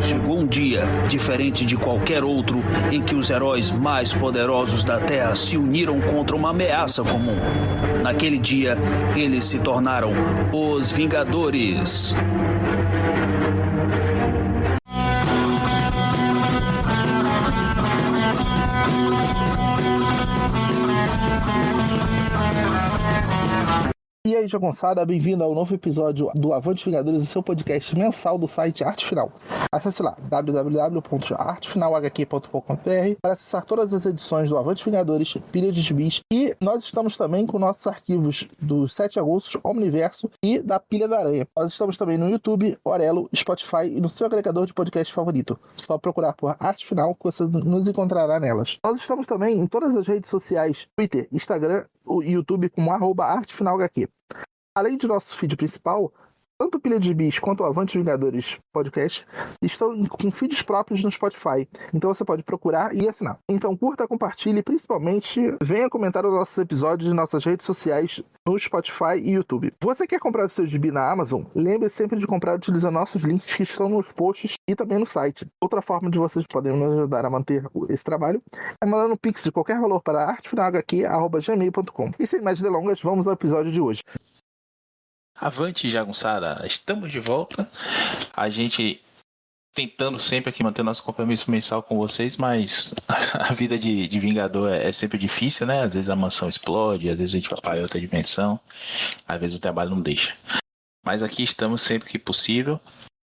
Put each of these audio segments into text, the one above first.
chegou um dia, diferente de qualquer outro, em que os heróis mais poderosos da Terra se uniram contra uma ameaça comum. Naquele dia, eles se tornaram os Vingadores. E aí, jagunçada, bem-vindo ao novo episódio do Avante Vingadores, o seu podcast mensal do site Arte Final. Acesse lá, www.artefinalhq.com.br para acessar todas as edições do Avante Vingadores, Pilha de Gibis, e nós estamos também com nossos arquivos dos 7 Agostos, Omniverso e da Pilha da Aranha. Nós estamos também no YouTube, Orelo, Spotify e no seu agregador de podcast favorito. Só procurar por Arte Final que você nos encontrará nelas. Nós estamos também em todas as redes sociais, Twitter, Instagram e YouTube como @artefinalhq. Além do nosso feed principal, tanto o Pilha de Bis quanto o Avante Vingadores Podcast estão com feeds próprios no Spotify, então você pode procurar e assinar. Então curta, compartilhe e principalmente venha comentar os nossos episódios em nossas redes sociais no Spotify e YouTube. Você quer comprar o seu gibi na Amazon? Lembre sempre de comprar utilizando nossos links que estão nos posts e também no site. Outra forma de vocês poderem nos ajudar a manter esse trabalho é mandando um pix de qualquer valor para artefinalhq@gmail.com. E sem mais delongas, vamos ao episódio de hoje. Avante, jagunçada, estamos de volta. A gente tentando sempre aqui manter nosso compromisso mensal com vocês, mas a vida de Vingador é sempre difícil, né? Às vezes a mansão explode, às vezes a gente vai para outra dimensão, às vezes o trabalho não deixa. Mas aqui estamos sempre que possível.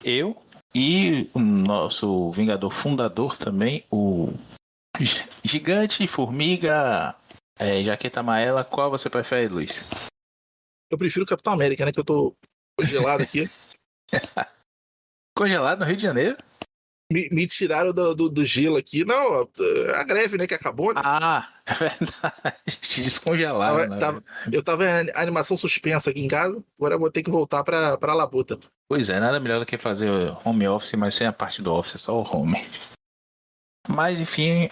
Eu e o nosso Vingador fundador também, o Gigante, Formiga, Jaqueta Amarela. Qual você prefere, Luiz? Eu prefiro o Capitão América, né? Que eu tô congelado aqui. Congelado no Rio de Janeiro? Me tiraram do gelo aqui. Não, a greve, né? Que acabou, né? Ah, é verdade. Te descongelaram, eu tava em animação suspensa aqui em casa. Agora eu vou ter que voltar pra labuta. Pois é, nada melhor do que fazer home office, mas sem a parte do office, só o home. Mas enfim,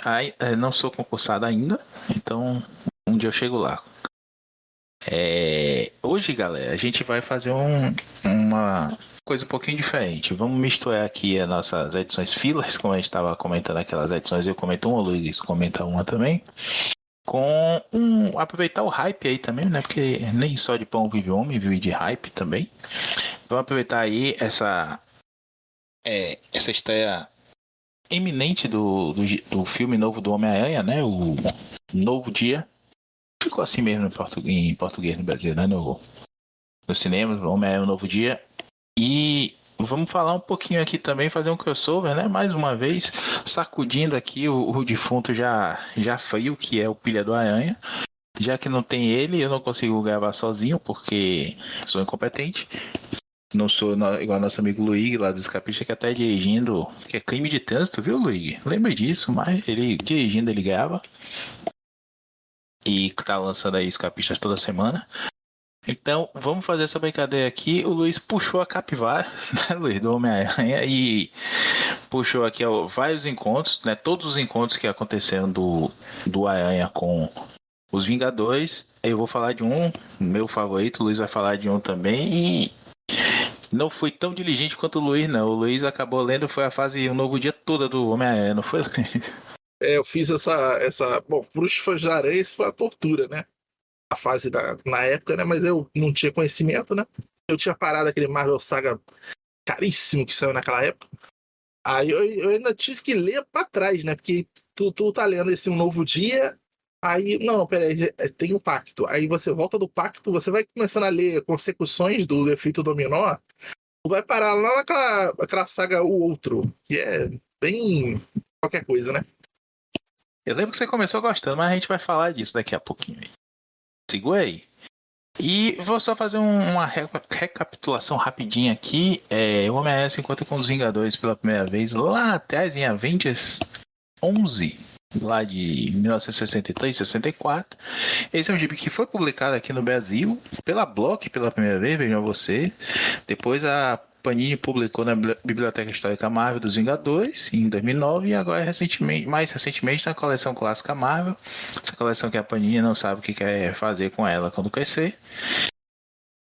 não sou concursado ainda, então um dia eu chego lá. Hoje, galera, a gente vai fazer uma coisa um pouquinho diferente. Vamos misturar aqui as nossas edições fillers, como a gente estava comentando aquelas edições. Eu comento uma, o Luiz comenta uma também. Aproveitar o hype aí também, né? Porque nem só de pão vive homem, vive de hype também. Vamos aproveitar aí essa estreia eminente do filme novo do Homem-Aranha, né? O Novo Dia. Ficou assim mesmo em português no Brasil, né? No cinema, Homem-Aranha, um Novo Dia. E vamos falar um pouquinho aqui também, fazer um crossover, né? Mais uma vez, sacudindo aqui o defunto já frio, que é o Pilha do Aranha. Já que não tem ele, eu não consigo gravar sozinho, porque sou incompetente. Não sou igual nosso amigo Luigi, lá do Escapista, que até dirigindo, que é crime de trânsito, viu, Luigi? Lembra disso, mas ele dirigindo, ele grava. E tá lançando aí Escapistas toda semana. Então, vamos fazer essa brincadeira aqui. O Luiz puxou a capivara, né, Luiz, do Homem-Aranha, e puxou aqui vários encontros, né? Todos os encontros que aconteceram do Aranha com os Vingadores. Eu vou falar de um, meu favorito, o Luiz vai falar de um também. E não fui tão diligente quanto o Luiz, não. O Luiz acabou lendo, foi a fase, o Novo Dia toda do Homem-Aranha, não foi, Luiz? Eu fiz essa. Bom, pros fãs de aranha, isso foi a tortura, né? A fase na época, né? Mas eu não tinha conhecimento, né? Eu tinha parado aquele Marvel Saga caríssimo que saiu naquela época. Aí eu ainda tive que ler pra trás, né? Porque tu tá lendo esse Um Novo Dia. Aí, não, peraí, tem o Pacto. Aí você volta do Pacto, você vai começando a ler consecuções do efeito dominó. Vai parar lá naquela saga O Outro, que é bem qualquer coisa, né? Eu lembro que você começou gostando, mas a gente vai falar disso daqui a pouquinho. Segura aí. E vou só fazer uma recapitulação rapidinha aqui. O Homem-Aranha se encontra com os Vingadores pela primeira vez lá atrás em Avengers 11, lá de 1963, 64. Esse é um gibi que foi publicado aqui no Brasil pela Block pela primeira vez, vejam você. Depois a Panini publicou na Biblioteca Histórica Marvel dos Vingadores em 2009 e agora mais recentemente na coleção clássica Marvel, essa coleção que a Panini não sabe o que quer fazer com ela quando crescer.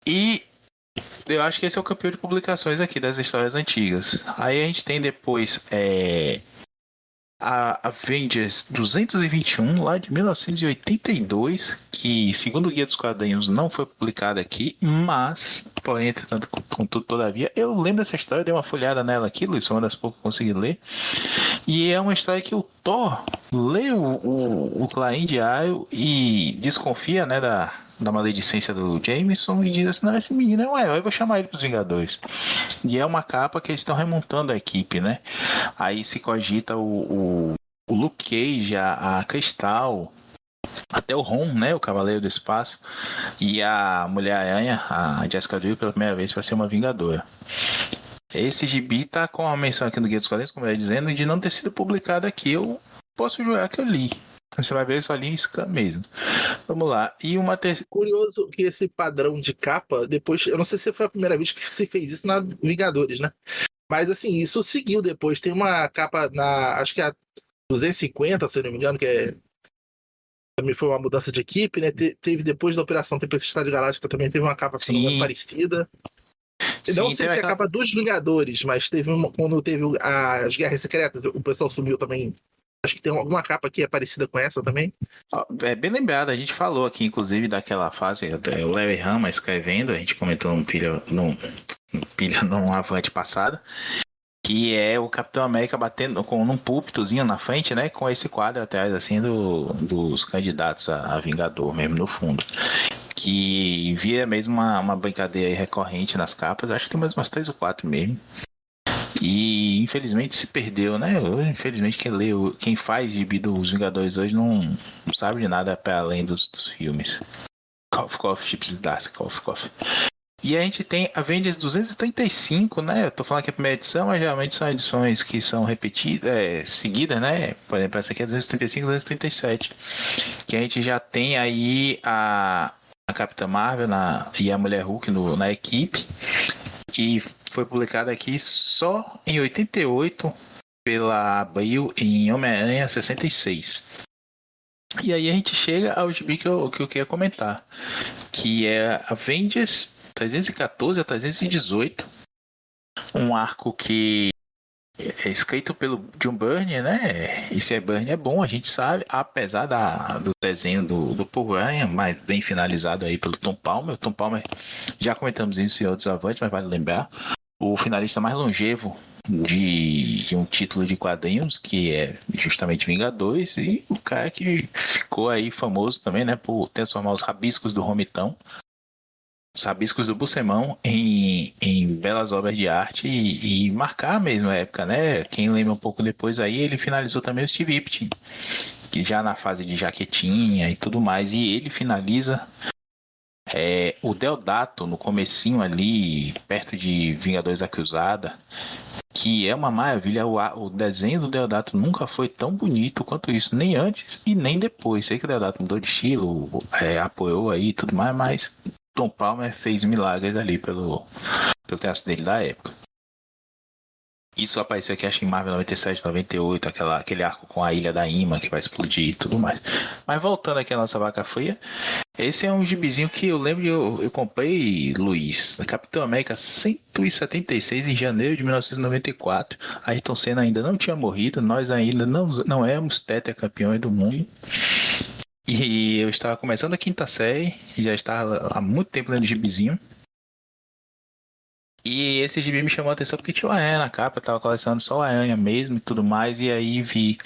E Eu acho que esse é o campeão de publicações aqui das histórias antigas. Aí a gente tem depois a Avengers 221, lá de 1982, que, segundo o Guia dos Quadrinhos, não foi publicada aqui, mas, porém, entretanto, contudo, todavia, eu lembro dessa história, dei uma folhada nela aqui, Luiz, foi uma das poucas que eu consegui ler, e é uma história que o Thor lê o Clarim Diário e desconfia, né, da maledicência do Jameson e diz assim, não, esse menino é um herói, eu vou chamar ele pros Vingadores. E é uma capa que eles estão remontando a equipe, né? Aí se cogita o Luke Cage, a Cristal, até o Ron, né? O Cavaleiro do Espaço, e a Mulher-Aranha, a Jessica Drew, pela primeira vez para ser uma Vingadora. Esse gibi tá com a menção aqui no Guia dos Quadrinhos, como eu ia dizendo, de não ter sido publicado aqui. Eu posso jurar que eu li. Você vai ver só ali em scan mesmo. Vamos lá. E uma terceira. Curioso que esse padrão de capa, depois, eu não sei se foi a primeira vez que se fez isso na Vingadores, né? Mas assim, isso seguiu depois. Tem uma capa acho que é a 250, se não me engano, também foi uma mudança de equipe, né? Teve depois da Operação Tempestade Galáctica também teve uma capa, se não me engano, parecida. Sim, Não sei se é a capa dos Vingadores, mas teve quando teve as Guerras Secretas, o pessoal sumiu também. Acho que tem alguma capa que é parecida com essa também. É bem lembrado, a gente falou aqui, inclusive, daquela fase, o Larry Hama escrevendo, a gente comentou num avante passado, que é o Capitão América batendo num púlpitozinho na frente, né, com esse quadro atrás, assim, dos candidatos a Vingador, mesmo no fundo. Que via mesmo uma brincadeira recorrente nas capas, acho que tem mais umas 3 ou 4 mesmo. E infelizmente se perdeu, né? Infelizmente quem faz gibi dos Vingadores hoje não sabe de nada para além dos filmes. Cough, Chips Darcy, Cough. E a gente tem Avengers 235, né? Eu tô falando que é a primeira edição, mas geralmente são edições que são repetidas, seguidas, né? Por exemplo, essa aqui é 235 e 237. Que a gente já tem aí a Capitã Marvel e a Mulher Hulk na equipe. Que foi publicada aqui só em 88 pela Abril em Homem-Aranha 66. E aí a gente chega ao gibi que eu queria comentar, que é Avengers 314 a 318, um arco que é escrito pelo John Byrne, né? Esse Byrne é bom, a gente sabe, apesar do desenho do Paul Ryan, mas bem finalizado aí pelo Tom Palmer. O Tom Palmer, já comentamos isso em outros avantes, mas vale lembrar, o finalista mais longevo de um título de quadrinhos, que é justamente Vingadores, e o cara que ficou aí famoso também, né, por transformar os rabiscos do Romitão, os rabiscos do Buscemão em belas obras de arte e marcar mesmo a época, né? Quem lembra um pouco depois aí, ele finalizou também o Steve Ipting, que já na fase de jaquetinha e tudo mais, e ele finaliza o Deodato no comecinho ali, perto de Vingadores da Cruzada, que é uma maravilha. O desenho do Deodato nunca foi tão bonito quanto isso, nem antes e nem depois. Sei que o Deodato mudou de estilo, apoiou aí e tudo mais, mas Tom Palmer fez milagres ali pelo traço dele da época. Isso apareceu aqui, acho que em Marvel 97, 98, aquele arco com a Ilha da Ima que vai explodir e tudo mais. Mas voltando aqui à nossa vaca fria, esse é um gibizinho que eu lembro eu comprei, Luiz, da Capitão América 176 em janeiro de 1994. A Ayrton Senna ainda não tinha morrido, nós ainda não éramos tetracampeões do mundo. E eu estava começando a quinta série, e já estava há muito tempo lendo gibizinho. E esse gibi me chamou a atenção porque tinha o Aranha na capa, eu tava colecionando só o Aranha mesmo e tudo mais, e aí vi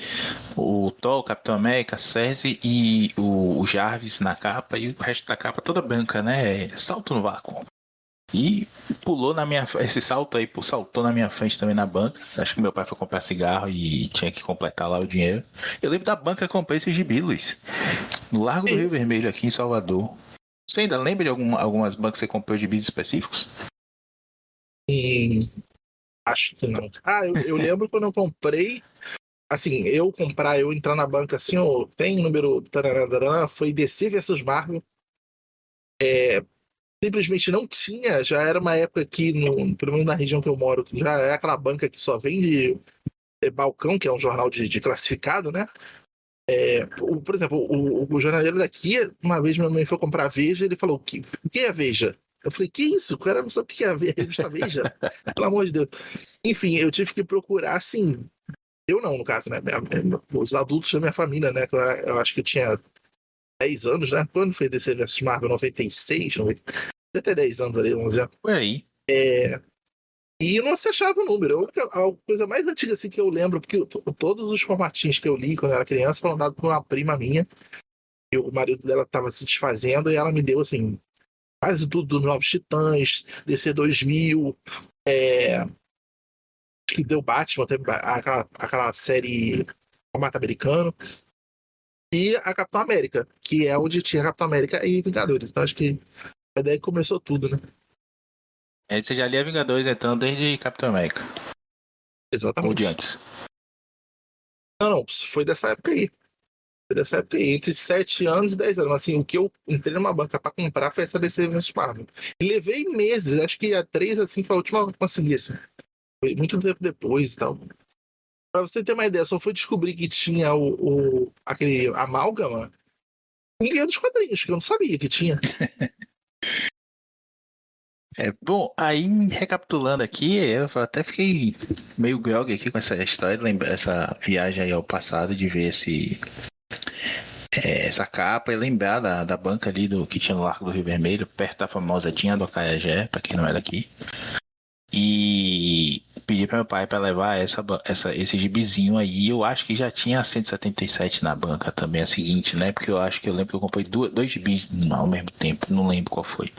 o Thor, o Capitão América, Cersei e o Jarvis na capa, e o resto da capa toda branca, né? Salto no vácuo. E pulou esse salto aí, saltou na minha frente também na banca. Acho que meu pai foi comprar cigarro e tinha que completar lá o dinheiro. Eu lembro da banca que eu comprei esse gibi, Luiz. No Largo do Rio Vermelho, aqui em Salvador. Você ainda lembra de algumas bancas que você comprou gibis específicos? Acho que não. Eu lembro quando eu comprei. Assim, eu entrar na banca assim, tem número. Tarará, foi DC versus Marvel. Simplesmente não tinha, já era uma época aqui, pelo menos na região que eu moro, já é aquela banca que só vende balcão, que é um jornal de classificado, né? Por exemplo, o jornaleiro daqui, uma vez minha mãe foi comprar Veja, ele falou: o que é Veja? Eu falei, que isso? O cara não sabe o que é a revista Veja? Pelo amor de Deus. Enfim, eu tive que procurar, assim. Eu não, no caso, né? Os adultos da minha família, né? Eu acho que eu tinha 10 anos, né? Quando foi DC vs Marvel? 96, 90, até 10 anos ali, 11 anos. Por aí. E não se achava o número. A coisa mais antiga assim, que eu lembro, porque todos os formatinhos que eu li quando eu era criança foram dados por uma prima minha. E o marido dela estava se desfazendo e ela me deu, assim, quase tudo dos Novos Titãs, DC 2000, acho que deu Batman, teve aquela série formato americano, e a Capitão América, que é onde tinha Capitão América e Vingadores. Então acho que foi daí que começou tudo, né? Aí você já lia Vingadores, então, desde Capitão América. Ou de Exatamente. antes. Não, foi dessa época aí. Foi dessa época aí, entre 7 anos e 10 anos. Assim, o que eu entrei numa banca pra comprar foi essa DC vs Marvel. E levei meses, acho que a 3, assim, foi a última que eu consegui, assim. Foi muito tempo depois e tal. Pra você ter uma ideia, só fui descobrir que tinha aquele amálgama com guia dos quadrinhos, que eu não sabia que tinha. Bom, aí recapitulando aqui, eu até fiquei meio grog aqui com essa história, essa viagem aí ao passado de ver essa capa e lembrar da banca ali que tinha no Largo do Rio Vermelho, perto da famosa Tinha do Acarajé, pra quem não é daqui. E pedi para meu pai para levar esse gibizinho aí. Eu acho que já tinha a 177 na banca também, a seguinte, né? Porque eu lembro que eu comprei dois gibis ao mesmo tempo, não lembro qual foi.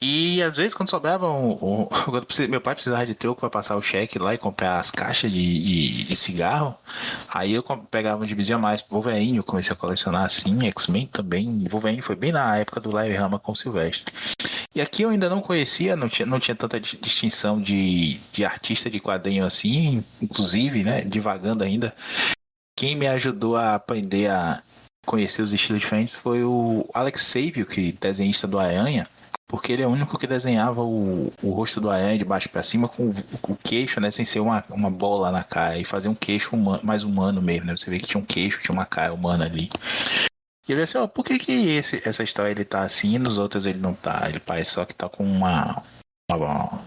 E às vezes, quando sobrava, meu pai precisava de troco para passar o cheque lá e comprar as caixas de cigarro. Aí eu pegava um gibizinho a mais. Wolverine, eu comecei a colecionar assim. X-Men também. Wolverine foi bem na época do Live Rama com o Silvestre. E aqui eu ainda não conhecia, não tinha tanta distinção de artista de quadrinho assim. Inclusive, né, divagando ainda. Quem me ajudou a aprender a conhecer os estilos diferentes foi o Alex Savio, que é desenhista do Aranha. Porque ele é o único que desenhava o rosto do Aranha de baixo para cima com o queixo, né? Sem ser uma bola na cara. E fazer um queixo mais humano mesmo, né? Você vê que tinha um queixo, tinha uma cara humana ali. E ele assim, por que essa história ele tá assim e nos outros ele não tá? Ele parece só que tá com como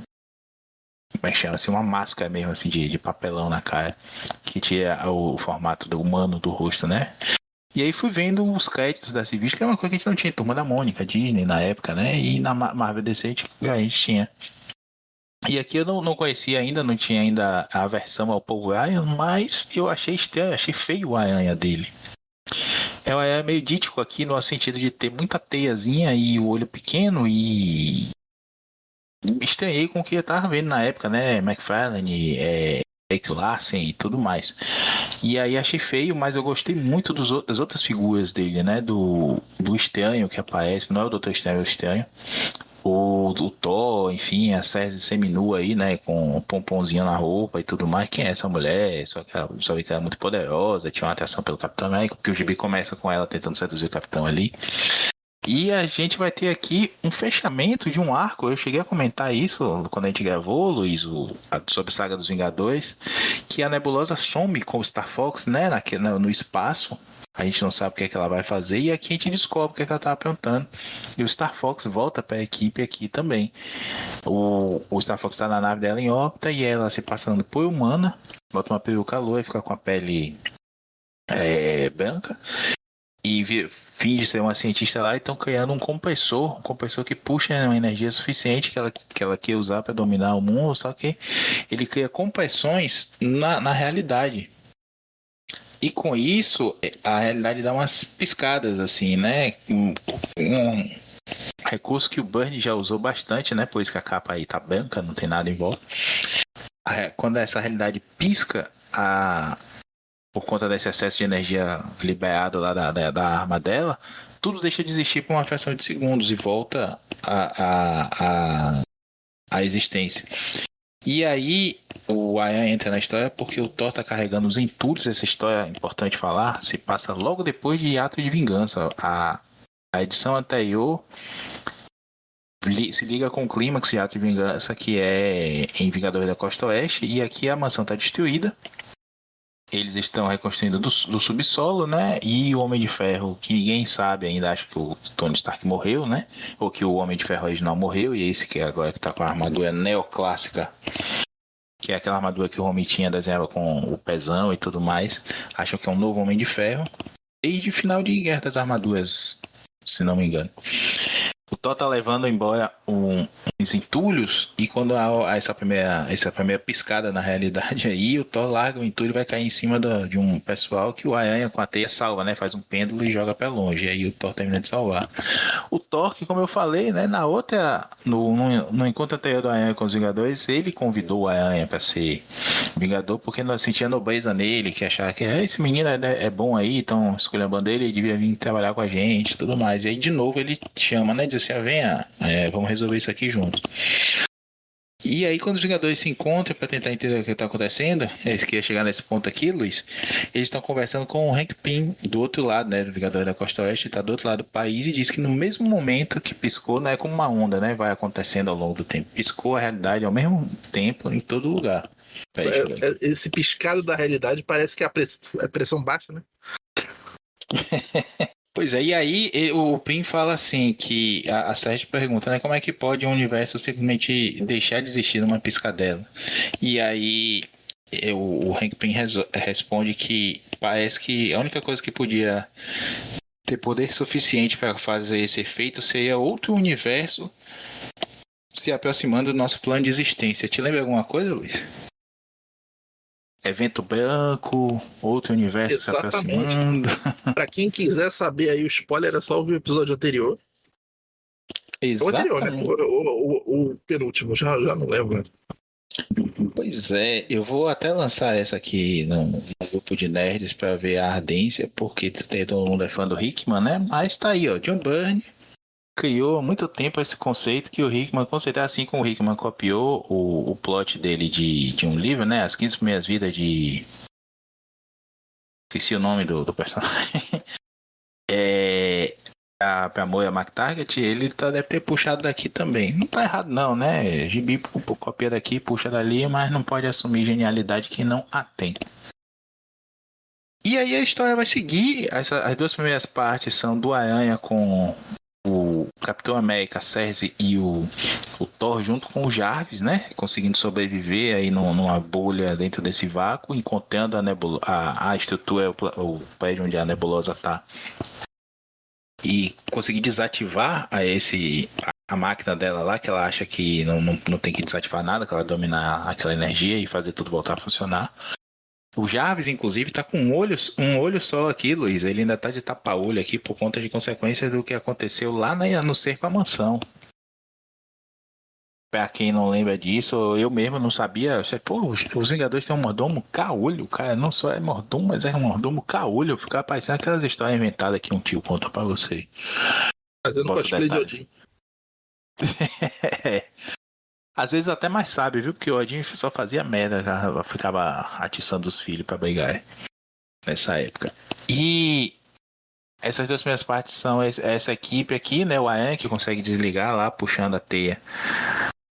é que chama? Assim, uma máscara mesmo, assim, de papelão na cara. Que tira o formato humano do rosto, né? E aí fui vendo os créditos da Civis, que é uma coisa que a gente não tinha. Turma da Mônica, Disney na época, né? E na Marvel DC a gente tinha. E aqui eu não conhecia ainda, não tinha ainda a versão ao Paul Ryan, mas eu achei estranho, achei feio a aranha dele. Ela é meio dítico aqui no sentido de ter muita teiazinha e o olho pequeno e estranhei com o que eu tava vendo na época, né? McFarlane, Jake Larsen e tudo mais. E aí achei feio, mas eu gostei muito das outras figuras dele, né? Do Estranho que aparece, não é o Doutor Estranho, é o Estranho. O Thor, enfim, a Cersei seminua aí, né? Com um pomponzinho na roupa e tudo mais. Quem é essa mulher? Só vi que ela é muito poderosa, tinha uma atração pelo Capitão América, porque o gibi começa com ela tentando seduzir o Capitão ali. E a gente vai ter aqui um fechamento de um arco. Eu cheguei a comentar isso quando a gente gravou, Luiz, sobre a Saga dos Vingadores, que a Nebulosa some com o Star Fox, né, no espaço. A gente não sabe o que é que ela vai fazer e aqui a gente descobre o que é que ela tá aprontando. E o Star Fox volta para a equipe aqui também. O Star Fox está na nave dela em órbita e ela se passando por humana, bota uma peruca loira e fica com a pele branca. E finge ser uma cientista lá e estão criando um compressor que puxa uma energia suficiente que ela quer usar para dominar o mundo, só que ele cria compressões na realidade. E com isso, a realidade dá umas piscadas, assim, né? Um recurso que o Burnie já usou bastante, né? Por isso que a capa aí tá branca, não tem nada em volta. Quando essa realidade pisca, por conta desse excesso de energia liberado lá da arma dela, tudo deixa de existir por uma fração de segundos e volta à existência. E aí o Ayan entra na história porque o Thor tá carregando os entulhos. Essa história é importante falar, se passa logo depois de Ato de Vingança. A edição anterior se liga com o clímax de Ato de Vingança, que é em Vingadores da Costa Oeste, e aqui a mansão tá destruída eles estão reconstruindo do subsolo, né? E o Homem de Ferro, que ninguém sabe ainda, acha que o Tony Stark morreu, né? Ou que o Homem de Ferro original morreu, e esse que agora que tá com a armadura neoclássica, que é aquela armadura que o Homem tinha, desenhava com o pezão e tudo mais, acham que é um novo Homem de Ferro. Desde o final de Guerra das Armaduras, se não me engano. O Thor tá levando embora uns entulhos, e quando há essa primeira piscada na realidade aí, o Thor larga o entulho e vai cair em cima de um pessoal que o Aranha com a teia salva, né? Faz um pêndulo e joga pra longe. E aí o Thor termina de salvar. O Thor, que como eu falei, né? Na outra, no encontro anterior do Aranha com os Vingadores, ele convidou o Aranha pra ser Vingador, porque nós sentia nobreza nele, que achava que esse menino é bom aí, então escolhendo a bandeira, ele devia vir trabalhar com a gente e tudo mais. E aí de novo ele chama, né? Diz assim, venha, vamos resolver isso aqui junto. E aí quando os Vingadores se encontram para tentar entender o que está acontecendo, eles queriam chegar nesse ponto aqui, Luiz, eles estão conversando com o Hank Pym do outro lado, né, do Vingador da Costa Oeste, está do outro lado do país, e diz que no mesmo momento que piscou, não é como uma onda, né, vai acontecendo ao longo do tempo, piscou a realidade ao mesmo tempo em todo lugar. Esse piscado da realidade parece que é a pressão baixa, né? Pois é, e aí o Pym fala assim, que a Sérgio pergunta, né, como é que pode um universo simplesmente deixar de existir numa piscadela? E aí o Hank Pym responde que parece que a única coisa que podia ter poder suficiente para fazer esse efeito seria outro universo se aproximando do nosso plano de existência. Te lembra alguma coisa, Luiz? Evento branco, outro universo Exatamente. se aproximando. Pra quem quiser saber aí o spoiler, é só ouvir o episódio anterior. Exatamente. O anterior, né? O penúltimo, já não lembro. Pois é, eu vou até lançar essa aqui no grupo de nerds para ver a ardência, porque todo mundo é fã do Hickman, né? Mas tá aí, ó, John Byrne criou há muito tempo esse conceito que o Hickman, com certeza, assim como o Hickman copiou o plot dele de um livro, né? As 15 Primeiras Vidas de... Esqueci o nome do personagem. Pra Moira McTaggart, ele deve ter puxado daqui também. Não tá errado não, né? Gibi copia daqui, puxa dali, mas não pode assumir genialidade que não a tem. E aí a história vai seguir. As duas primeiras partes são do Aranha com o Capitão América, Sersi e o Thor junto com o Jarvis, né? Conseguindo sobreviver aí numa bolha dentro desse vácuo, encontrando a estrutura, o prédio onde a nebulosa tá. E conseguir desativar a máquina dela lá, que ela acha que não tem que desativar nada, que ela dominar aquela energia e fazer tudo voltar a funcionar. O Jarvis, inclusive, tá com um olho só aqui, Luiz. Ele ainda tá de tapa-olho aqui por conta de consequências do que aconteceu lá no cerco à mansão. Pra quem não lembra disso, eu mesmo não sabia. Pô, os Vingadores têm um mordomo caolho, cara. Não só é mordomo, mas é um mordomo caolho. Fica parecendo aquelas histórias inventadas que um tio conta pra você. Fazendo cosplay de Odin. Às vezes até mais sabe, viu? Porque o Odin só fazia merda, ficava atiçando os filhos pra brigar nessa época. E essas duas primeiras partes são essa equipe aqui, né? O Aranha que consegue desligar lá, puxando a teia.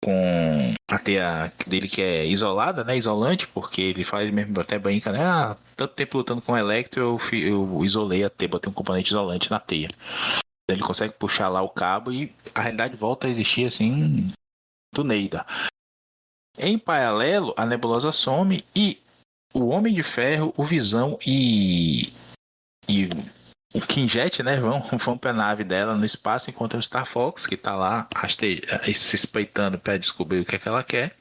Com a teia dele que é isolada, né? Isolante, porque ele faz mesmo, até brinca, né? Tanto tempo lutando com o Electro, eu isolei a teia, botei um componente isolante na teia. Ele consegue puxar lá o cabo e a realidade volta a existir assim do Neida. Em paralelo, a nebulosa some e o Homem de Ferro, o Visão e o Quinjet, né, vão pra nave dela no espaço, enquanto o Star Fox, que tá lá se espreitando para descobrir o que é que ela quer.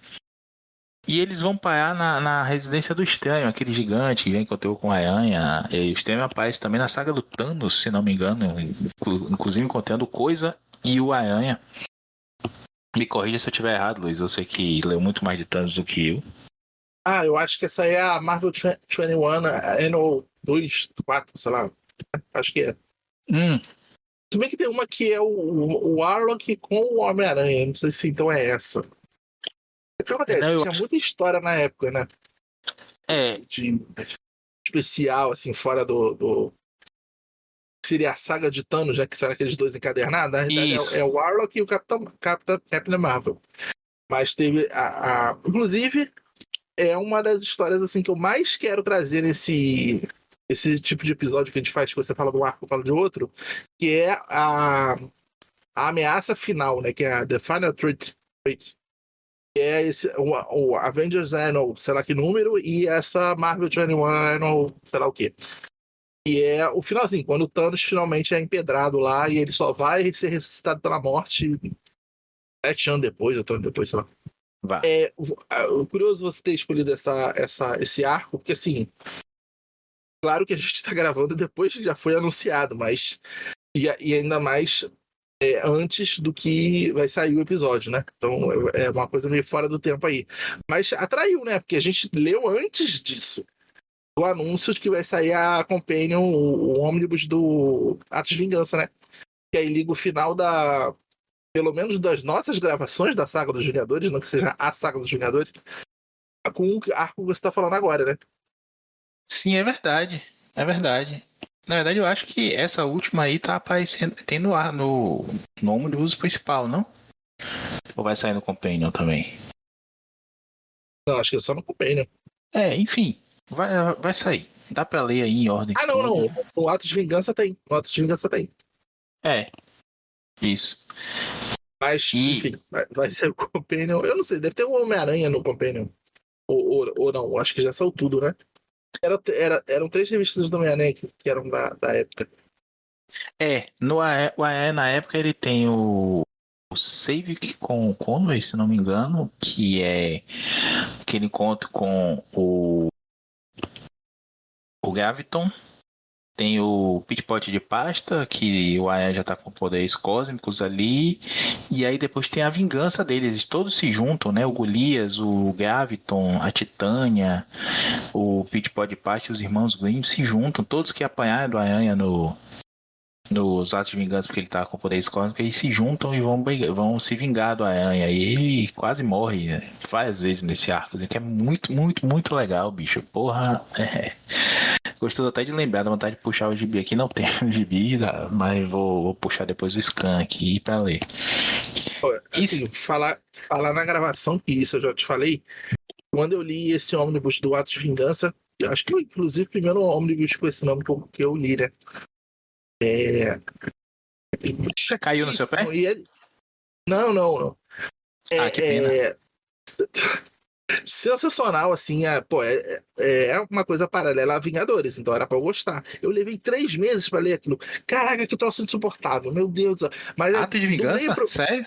E eles vão parar na residência do Estranho, aquele gigante que já encontrou com a Aranha. E o Estranho aparece também na saga do Thanos, se não me engano, inclusive encontrando Coisa e o Aranha. Me corrija se eu estiver errado, Luiz. Eu sei que leu muito mais de Thanos do que eu. Eu acho que essa aí é a Marvel 21, Annual 2, 4, sei lá. Acho que é. Se bem que tem uma que é o Warlock com o Homem-Aranha. Não sei se então é essa. O que acontece? Tinha muita história na época, né? De especial, assim, fora do... Seria a saga de Thanos, já que será aqueles dois encadernados. Na verdade é o Warlock e o Capitão Marvel. Mas teve inclusive, é uma das histórias assim que eu mais quero trazer nesse esse tipo de episódio que a gente faz, que você fala de um arco, eu falo de outro, que é a ameaça final, né? Que é a The Final Threat. Que é esse, o Avengers Annual, sei lá que número, e essa Marvel 21 Annual, sei lá o quê. E é o finalzinho, quando o Thanos finalmente é empedrado lá e ele só vai ser ressuscitado pela morte 7 anos depois, 8 anos depois, sei lá. Vá. Curioso você ter escolhido esse arco, porque assim, claro que a gente tá gravando depois que já foi anunciado, mas. E ainda mais antes do que vai sair o episódio, né? Então é uma coisa meio fora do tempo aí. Mas atraiu, né? Porque a gente leu antes disso o anúncio de que vai sair a Companion, o ônibus do Atos de Vingança, né? Que aí liga o final pelo menos das nossas gravações da Saga dos Vingadores, não que seja a Saga dos Vingadores, com o arco que você tá falando agora, né? Sim, é verdade. É verdade. Na verdade, eu acho que essa última aí tá aparecendo. Tem no ar no ônibus principal, não? Ou vai sair no Companion também? Não, acho que é só no Companion. Enfim. Vai sair. Dá pra ler aí em ordem. Ah, não, não. No Atos de Vingança tem. No Atos de Vingança tem. É, isso. Mas, E enfim, vai ser o Companion. Eu não sei, deve ter um Homem-Aranha no Companion. Ou não, acho que já saiu tudo, né? Eram 3 revistas do Homem-Aranha que eram da época. o AE na época ele tem o Save com o Conway, se não me engano, que é aquele encontro com o Graviton. Tem o Pitpot de pasta, que o Ayan já tá com poderes cósmicos ali. E aí depois tem a vingança deles. Eles todos se juntam, né? O Golias, o Graviton, a Titânia, o Pitpot de pasta e os irmãos Grimm se juntam. Todos que apanharam do Aranha nos atos de vingança porque ele tá com poderes cósmicos, eles se juntam e vão se vingar do Aranha. E ele quase morre, né? Várias vezes nesse arco, que é muito, muito, muito legal, bicho. Porra, gostoso até de lembrar, dá vontade de puxar o gibi aqui. Não tem o gibi, mas vou puxar depois o scan aqui pra ler. Assim, falar na gravação, que isso eu já te falei, quando eu li esse ônibus do Atos de Vingança, acho que inclusive o primeiro ônibus com esse nome que eu li, né? Caiu no seu pé? Não. Que pena. Sensacional, assim, é uma coisa paralela a Vingadores, então era pra eu gostar. Eu levei 3 meses pra ler aquilo. Caraca, que troço insuportável, meu Deus do céu. Mas Ato de vingança? Sério?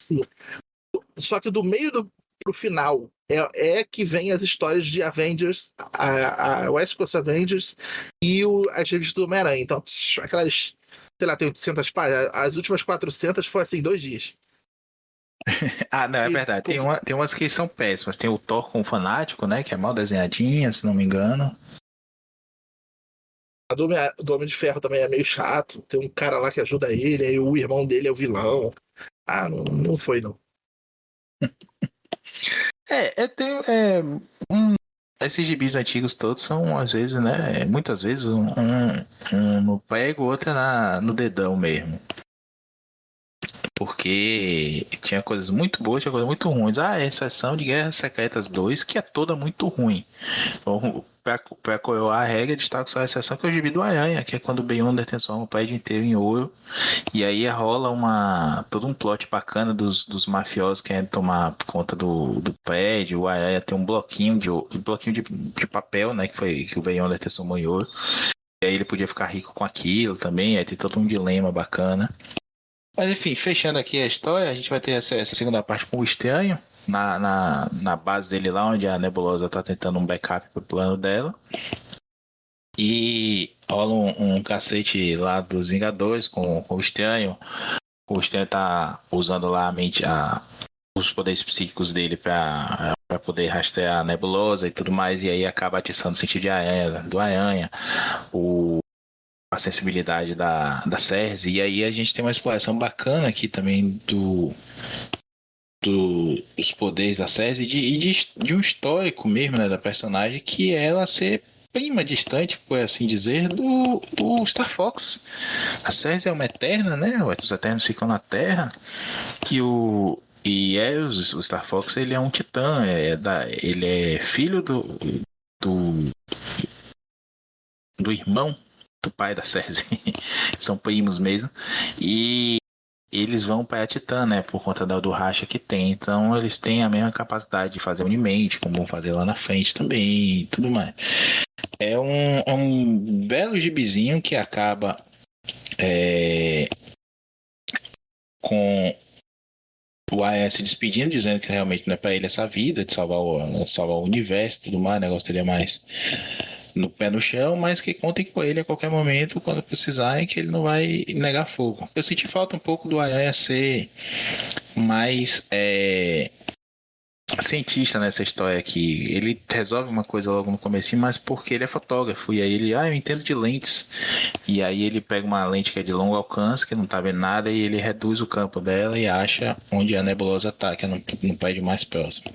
Sim. Só que do meio pro final é que vem as histórias de Avengers, a West Coast Avengers e as revistas do Homem-Aranha. Então, aquelas, sei lá, tem 800 páginas, as últimas 400 foi assim, 2 dias. Não, é verdade. Tem umas que são péssimas. Tem o Thor com o Fanático, né? Que é mal desenhadinha, se não me engano. A do Homem de Ferro também é meio chato. Tem um cara lá que ajuda ele, aí o irmão dele é o vilão. Não foi, não. Esses gibis antigos todos são, às vezes, né? Muitas vezes, um no prego, outro no dedão mesmo. Porque tinha coisas muito boas, tinha coisas muito ruins. A exceção de Guerras Secretas 2, que é toda muito ruim. Então, pra coroar a regra, destaco só a exceção que é o gibi do Aranha, que é quando o Beyonder transforma o prédio inteiro em ouro. E aí rola todo um plot bacana dos mafiosos querendo tomar conta do prédio. O Aranha tem um bloquinho de papel, né? Que o Beyonder transformou em ouro. E aí ele podia ficar rico com aquilo também. Aí tem todo um dilema bacana. Mas enfim, fechando aqui a história, a gente vai ter essa segunda parte com o Estranho, na base dele lá, onde a Nebulosa tá tentando um backup pro plano dela. E rola um cacete lá dos Vingadores com o Estranho. O Estranho tá usando lá os poderes psíquicos dele pra poder rastrear a Nebulosa e tudo mais, e aí acaba atiçando o sentido do Aranha, a sensibilidade da Cersei, e aí a gente tem uma exploração bacana aqui também dos poderes da Cersei e de um histórico mesmo, né, da personagem, que é ela ser prima distante, por assim dizer, do Star Fox. A Cersei é uma eterna, né? Os Eternos ficam na Terra, que o O Star Fox, ele é um titã, ele é filho do, do irmão do pai da Cersei. São primos mesmo. E eles vão para a Titã, né? Por conta do racha que tem. Então eles têm a mesma capacidade de fazer Unimente, como vão fazer lá na frente também e tudo mais. É um belo gibizinho que acaba com o Arya se despedindo, dizendo que realmente não é pra ele essa vida de salvar o universo e tudo mais. O negócio dele é mais no pé no chão, mas que contem com ele a qualquer momento, quando precisar, e que ele não vai negar fogo. Eu senti falta um pouco do Arya ser mais cientista nessa história aqui. Ele resolve uma coisa logo no começo, mas porque ele é fotógrafo. E aí eu entendo de lentes. E aí ele pega uma lente que é de longo alcance, que não tá vendo nada, e ele reduz o campo dela e acha onde a nebulosa tá, que é no prédio mais próximo.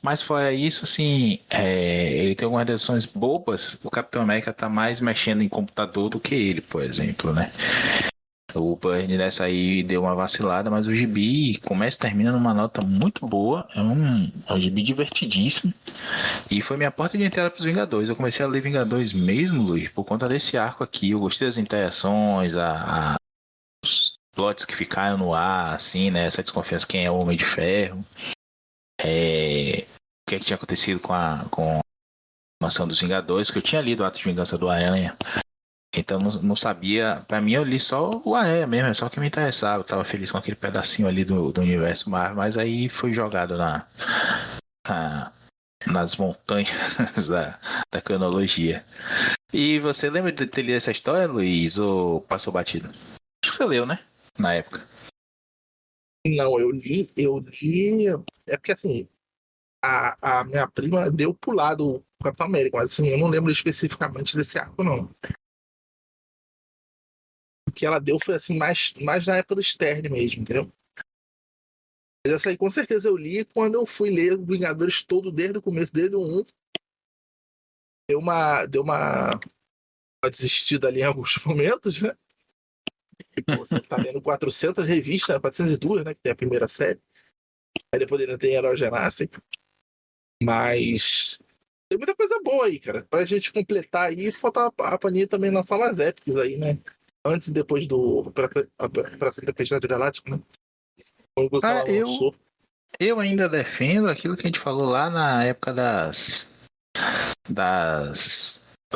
Mas fora isso, assim, ele tem algumas reduções bobas. O Capitão América tá mais mexendo em computador do que ele, por exemplo, né? O Burn dessa aí deu uma vacilada, mas o gibi começa e termina numa nota muito boa. É um gibi divertidíssimo. E foi minha porta de entrada para os Vingadores. Eu comecei a ler Vingadores mesmo, Luiz, por conta desse arco aqui. Eu gostei das interações, os plots que ficaram no ar, assim, né? Essa desconfiança quem é o Homem de Ferro. O que é que tinha acontecido com a ação dos Vingadores, que eu tinha lido o Ato de Vingança do Aranha. Então não sabia. Pra mim eu li só o Aranha mesmo, é só que me interessava. Eu tava feliz com aquele pedacinho ali do universo Marvel, mas aí foi jogado nas montanhas da cronologia. E você lembra de ter lido essa história, Luiz, ou passou batido? Acho que você leu, né? Na época. Não, eu li. É porque assim, a minha prima deu pro lado do Capitão América, mas assim, eu não lembro especificamente desse arco, não. O que ela deu foi assim, mais na época do Stern mesmo, entendeu? Mas essa aí com certeza eu li quando eu fui ler Vingadores todo desde o começo, desde o 1. Deu uma desistida ali em alguns momentos, né? Tipo, você tá lendo 400 revistas, 402, né? Que tem a primeira série. Aí depois ainda tem Herói Genassi. Mas tem muita coisa boa aí, cara. Pra gente completar aí, falta a Panini também lançar umas épicas aí, né? Antes e depois do Operação Tempestade Galáctica, né? O que ela Eu, lançou. eu ainda defendo aquilo que a gente falou lá na época das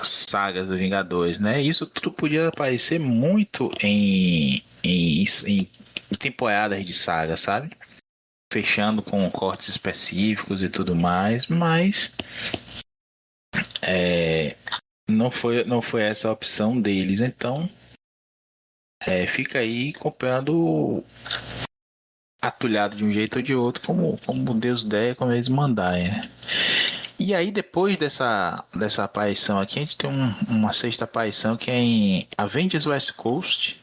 sagas dos Vingadores, né? Isso tudo podia aparecer muito em temporadas de saga, sabe? Fechando com cortes específicos e tudo mais, mas não foi essa a opção deles. Então, fica aí comprando atulhado de um jeito ou de outro, como Deus der, como eles mandarem, né? E aí, depois dessa aparição aqui, a gente tem uma sexta aparição que é em Avengers West Coast,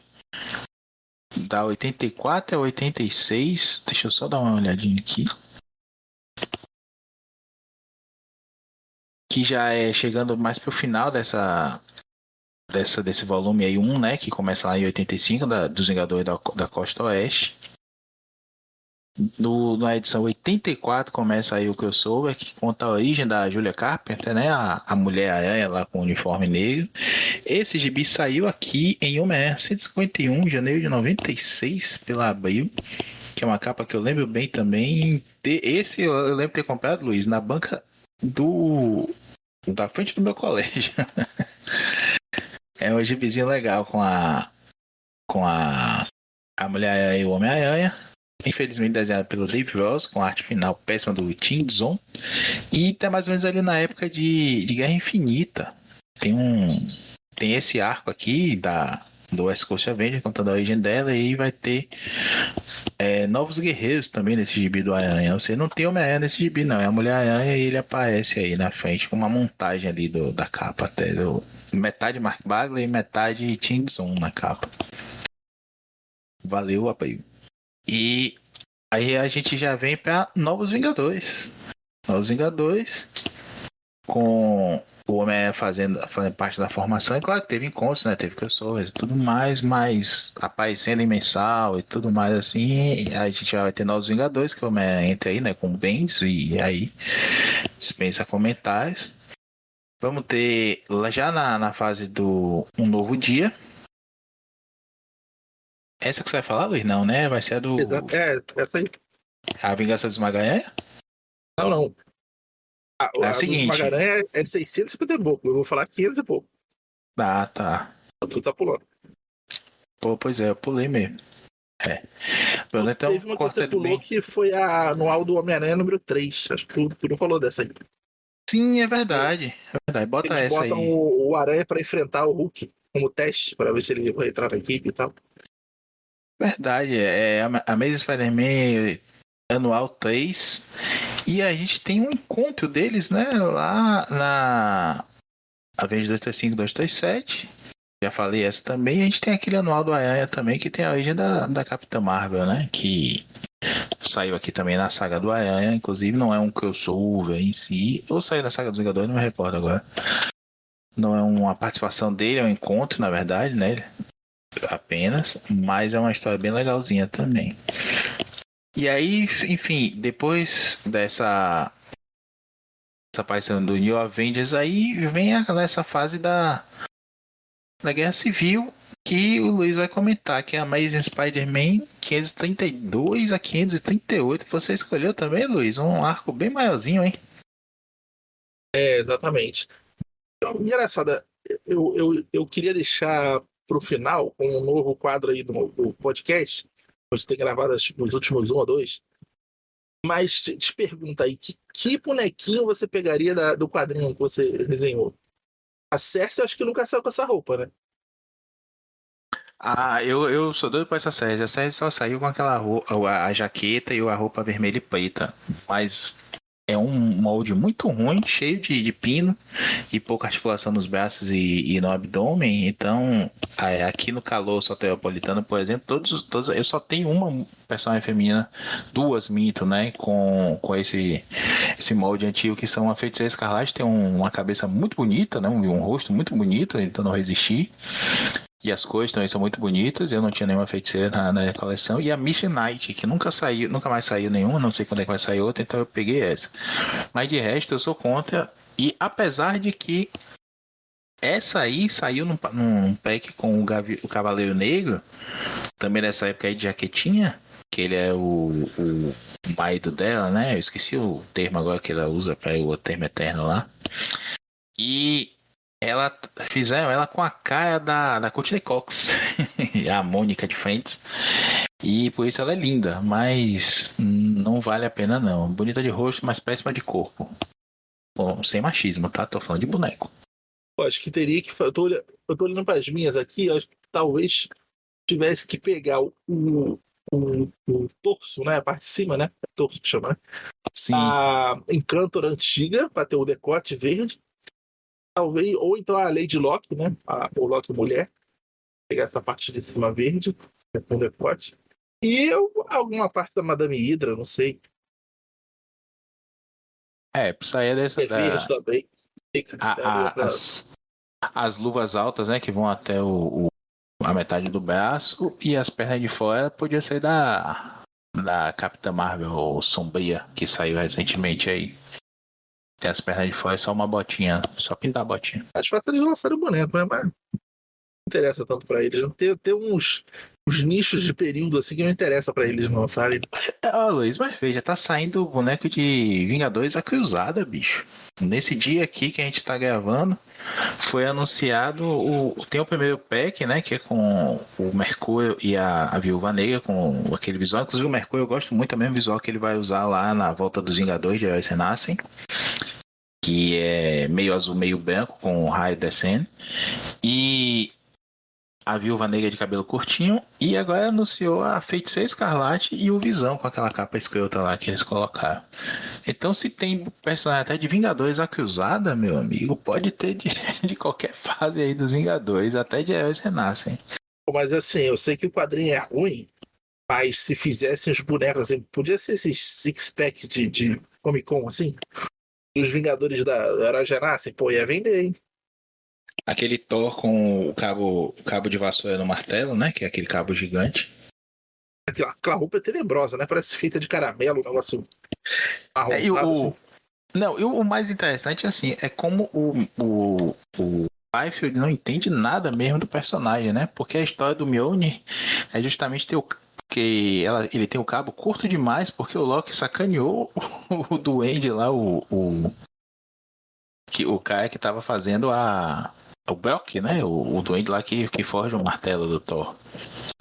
da 84 a 86. Deixa eu só dar uma olhadinha aqui. Que já é chegando mais pro final desse volume aí, né? Que começa lá em 85, dos Vingadores da Costa Oeste. Na edição 84 começa aí o crossover, que conta a origem da Julia Carpenter, né? A Mulher-Aranha lá com o uniforme negro. Esse gibi saiu aqui em Homem-Aranha 151, janeiro de 96, pela Abril, que é uma capa que eu lembro bem também. Esse eu lembro de ter comprado, Luiz, na banca da frente do meu colégio. É um gibizinho legal com a Mulher-Aranha e o Homem-Aranha. Infelizmente desenhado pelo Dave Ross, com a arte final péssima do Tim Zon. E tá mais ou menos ali na época de Guerra Infinita. Tem esse arco aqui do West Coast Avengers, contando a origem dela, e vai ter novos guerreiros também nesse gibi do Aranha. Você não tem Homem-Aranha nesse gibi, não. É a Mulher-Aranha e ele aparece aí na frente com uma montagem ali da capa. Até metade Mark Bagley e metade Tim Zon na capa. Valeu, apoio. E aí a gente já vem para Novos Vingadores. Novos Vingadores. com o Homem fazendo parte da formação. E claro que teve encontros, né? Teve crossovers e tudo mais, mas aparecendo em mensal e tudo mais assim, a gente já vai ter novos Vingadores, que o Homem entra aí, né? Com o Bendis, e aí dispensa comentários. Vamos ter já na fase do Um Novo Dia. Essa que você vai falar, Luiz? Não, né? Vai ser a do. Exato. Essa aí. A Vingança dos Magalhães? Não. É a A dos seguinte. Magalhães é 650 e pouco. Eu vou falar 500 e pouco. Ah, tá. Tu tá pulando. Pô, pois é, eu pulei mesmo. É. Pronto, então, Teve uma que corta você ele pulou bem. que foi a anual do Homem-Aranha número 3. Acho que tu não falou dessa aí. Sim, é verdade. É verdade. Bota Eles essa botam aí. o Aranha pra enfrentar o Hulk como teste, pra ver se ele vai entrar na equipe e tal. Verdade. É a Amazing Spider-Man Anual 3. E a gente tem um encontro deles, né? Lá na Avengers 235, 237. Já falei essa também. E a gente tem aquele anual do Aranha também, que tem a origem da Capitã Marvel, né? Que saiu aqui também na saga do Aranha. Inclusive, não é um crossover em si. Ou saiu da saga dos Vingadores, não me recordo agora. Não é uma participação dele, é um encontro, na verdade, né? Apenas. Mas é uma história bem legalzinha também. E aí, enfim, depois dessa aparição do New Avengers, aí vem essa fase da Guerra Civil, que o Luiz vai comentar, que é a Amazing Spider-Man 532 a 538. Você escolheu também, Luiz? Um arco bem maiorzinho, hein? Exatamente. Engraçado, eu queria deixar pro final um novo quadro aí do podcast. Você tem gravado os últimos um ou dois. Mas te pergunta aí, que bonequinho você pegaria do quadrinho que você desenhou? A Cersei, eu acho que nunca saiu com essa roupa, né? Ah, eu sou doido pra essa série. A série só saiu com aquela roupa, a jaqueta e a roupa vermelha e preta. Mas é um molde muito ruim, cheio de pino e pouca articulação nos braços e no abdômen. Então, aqui no calor soteropolitano, por exemplo, todos, eu só tenho uma personagem feminina, duas minto, né? Com esse molde antigo, que são a Feiticeira Escarlate, tem uma cabeça muito bonita, né? Um rosto muito bonito, então não resisti. E as cores também são muito bonitas. Eu não tinha nenhuma feiticeira na coleção. E a Missy Knight, que nunca mais saiu nenhuma, não sei quando é que vai sair outra, então eu peguei essa. Mas de resto eu sou contra. E apesar de que essa aí saiu num pack com o Cavaleiro Negro, também nessa época aí de jaquetinha, que ele é o marido dela, né? Eu esqueci o termo agora que ela usa para o termo eterno lá. E fizeram ela com a cara da Courtney Cox, a Mônica de Friends. E por isso ela é linda, mas não vale a pena não. Bonita de rosto, mas péssima de corpo. Bom, sem machismo, tá? Tô falando de boneco. Eu acho que teria que. Eu tô olhando para as minhas aqui, eu acho que talvez tivesse que pegar o torso, né? A parte de cima, né? É torso que chama, né? Sim, A Encantor antiga, para ter o decote verde. Talvez, ou então a Lady Locke, né? O Locke mulher. Pegar essa parte de cima verde, com decote. E alguma parte da Madame Hydra, não sei. sair dessa É verde também. as luvas altas, né, que vão até a metade do braço e as pernas de fora podia ser da Capitã Marvel Sombria, que saiu recentemente aí. Tem as pernas de fora e só uma botinha, só pintar a botinha. Acho fácil eles lançarem o boneco, né? Mas não interessa tanto pra eles. Tem uns nichos de período assim que não interessa pra eles não lançarem. Ó, Luiz, mas veja, tá saindo o boneco de Vingadores A Cruzada, bicho. Nesse dia aqui que a gente tá gravando, foi anunciado tem o primeiro pack, né, que é com o Mercúrio e a Viúva Negra, com aquele visual. Inclusive o Mercúrio eu gosto muito também do visual que ele vai usar lá na volta dos Vingadores de Heróis Renascem, que é meio azul, meio branco, com o raio descendo. E a Viúva Negra de cabelo curtinho, e agora anunciou a Feiticeira Escarlate e o Visão com aquela capa escrota lá que eles colocaram. Então, se tem personagem até de Vingadores A Cruzada, meu amigo, pode ter de qualquer fase aí dos Vingadores, até de Heróis Renascem. Mas assim, eu sei que o quadrinho é ruim, mas se fizessem os bonecos assim, podia ser esses six-pack de Comic Con, assim, os Vingadores da Herói Genassi, pô, ia vender, hein? Aquele Thor com o cabo de vassoura no martelo, né? Que é aquele cabo gigante. Aquela roupa é tenebrosa, né? Parece feita de caramelo, um negócio É, e arrosado, assim. não, e o mais interessante, assim, é como o Liefeld não entende nada mesmo do personagem, né? Porque a história do Mjolnir é justamente ter ele tem o cabo curto demais, porque o Loki sacaneou o duende lá, o cara que tava fazendo o Belk, né? O duende lá que forja o martelo do Thor.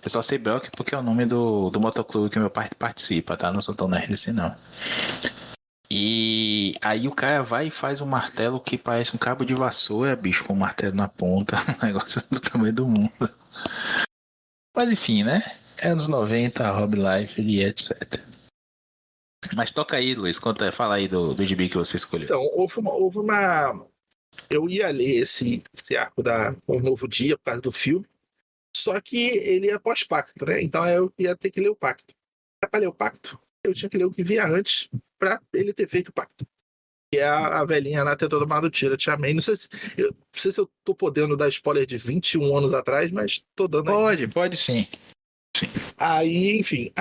Eu só sei Belk porque é o nome do motoclube que meu pai participa, tá? Não sou tão nerd assim, não. E aí o cara vai e faz um martelo que parece um cabo de vassoura, bicho, com um martelo na ponta. Um negócio do tamanho do mundo. Mas enfim, né? Anos 90, Rob Life e etc. Mas toca aí, Luiz. Fala aí do gibi que você escolheu. Então, houve uma. Eu ia ler esse arco da Um Novo Dia por causa do filme, só que ele é pós-pacto, né? Então eu ia ter que ler o pacto. Para ler o pacto, eu tinha que ler o que vinha antes para ele ter feito o pacto. Que é a velhinha lá ter tomado tiro. Eu te amei. Não sei se eu tô podendo dar spoiler de 21 anos atrás, mas tô dando aí. Pode sim. Aí, enfim,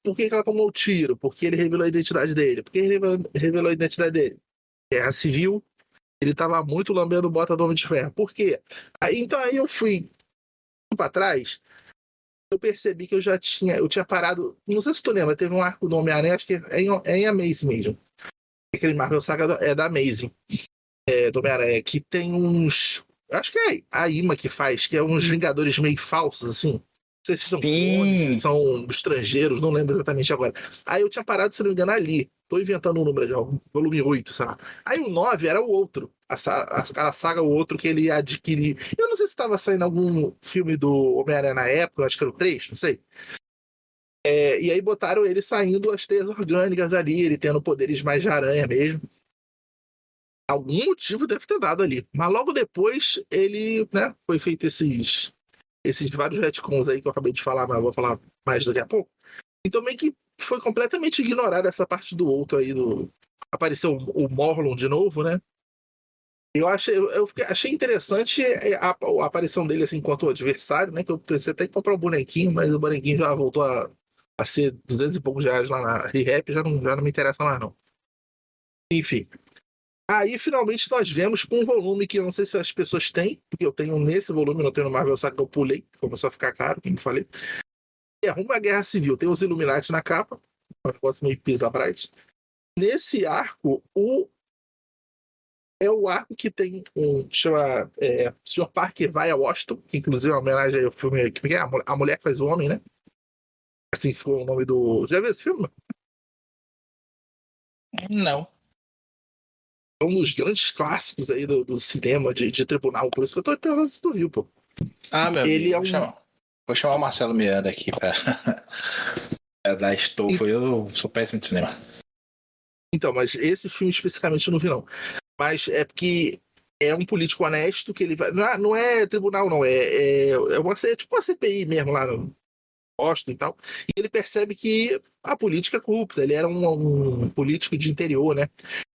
por que ela tomou o tiro? Porque ele revelou a identidade dele. Por que ele revelou a identidade dele? Guerra Civil, ele tava muito lambendo bota do Homem de Ferro. Por quê? Então aí eu fui pra trás, eu percebi que eu tinha parado, não sei se tu lembra, teve um arco do Homem-Aranha, acho que é em Amazing mesmo. Aquele Marvel Saga é da Amazing, do Homem-Aranha, que tem uns, acho que é a Ima que faz, que é uns Vingadores meio falsos, assim. Não sei se são clones, se Sim. são estrangeiros, não lembro exatamente agora. Aí eu tinha parado, se não me engano, ali. Tô inventando um número já, volume 8, sei lá. Aí o 9 era o outro. A saga, o outro que ele ia adquirir. Eu não sei se estava saindo algum filme do Homem-Aranha na época, acho que era o 3, não sei. E aí botaram ele saindo as teias orgânicas ali, ele tendo poderes mais de aranha mesmo. Algum motivo deve ter dado ali. Mas logo depois ele, né, foi feito esses vários retcons aí que eu acabei de falar, mas eu vou falar mais daqui a pouco. Então meio que foi completamente ignorada essa parte do outro aí do. Apareceu o Morlun de novo, né? Achei interessante a aparição dele assim enquanto adversário, né? Que eu pensei até em comprar um bonequinho, mas o bonequinho já voltou a ser 200 e poucos reais lá na ReHap, já não me interessa mais, não. Enfim. Aí finalmente nós vemos com um volume que eu não sei se as pessoas têm, porque eu tenho nesse volume, não tenho no Marvel Saga, eu pulei, começou a ficar caro, como eu falei. É uma guerra civil, tem os Illuminati na capa, um negócio meio Pisa-Bright. Nesse arco, é o arco que tem chama Sr. Parker vai a Washington, que inclusive é uma homenagem ao filme que é a Mulher que Faz o Homem, né? Assim foi o nome do. Já viu esse filme? Não. É um dos grandes clássicos aí do cinema de tribunal, por isso que eu tô perguntando se tu viu, pô. Ah, meu Ele amigo, é vou chamar o Marcelo Miranda aqui pra dar estofa. Eu sou péssimo de cinema. Então, mas esse filme especificamente eu não vi, não. Mas é porque é um político honesto que ele vai. Não é tribunal, não. É tipo uma CPI mesmo lá no Boston e tal. E ele percebe que a política é corrupta. Ele era um político de interior, né?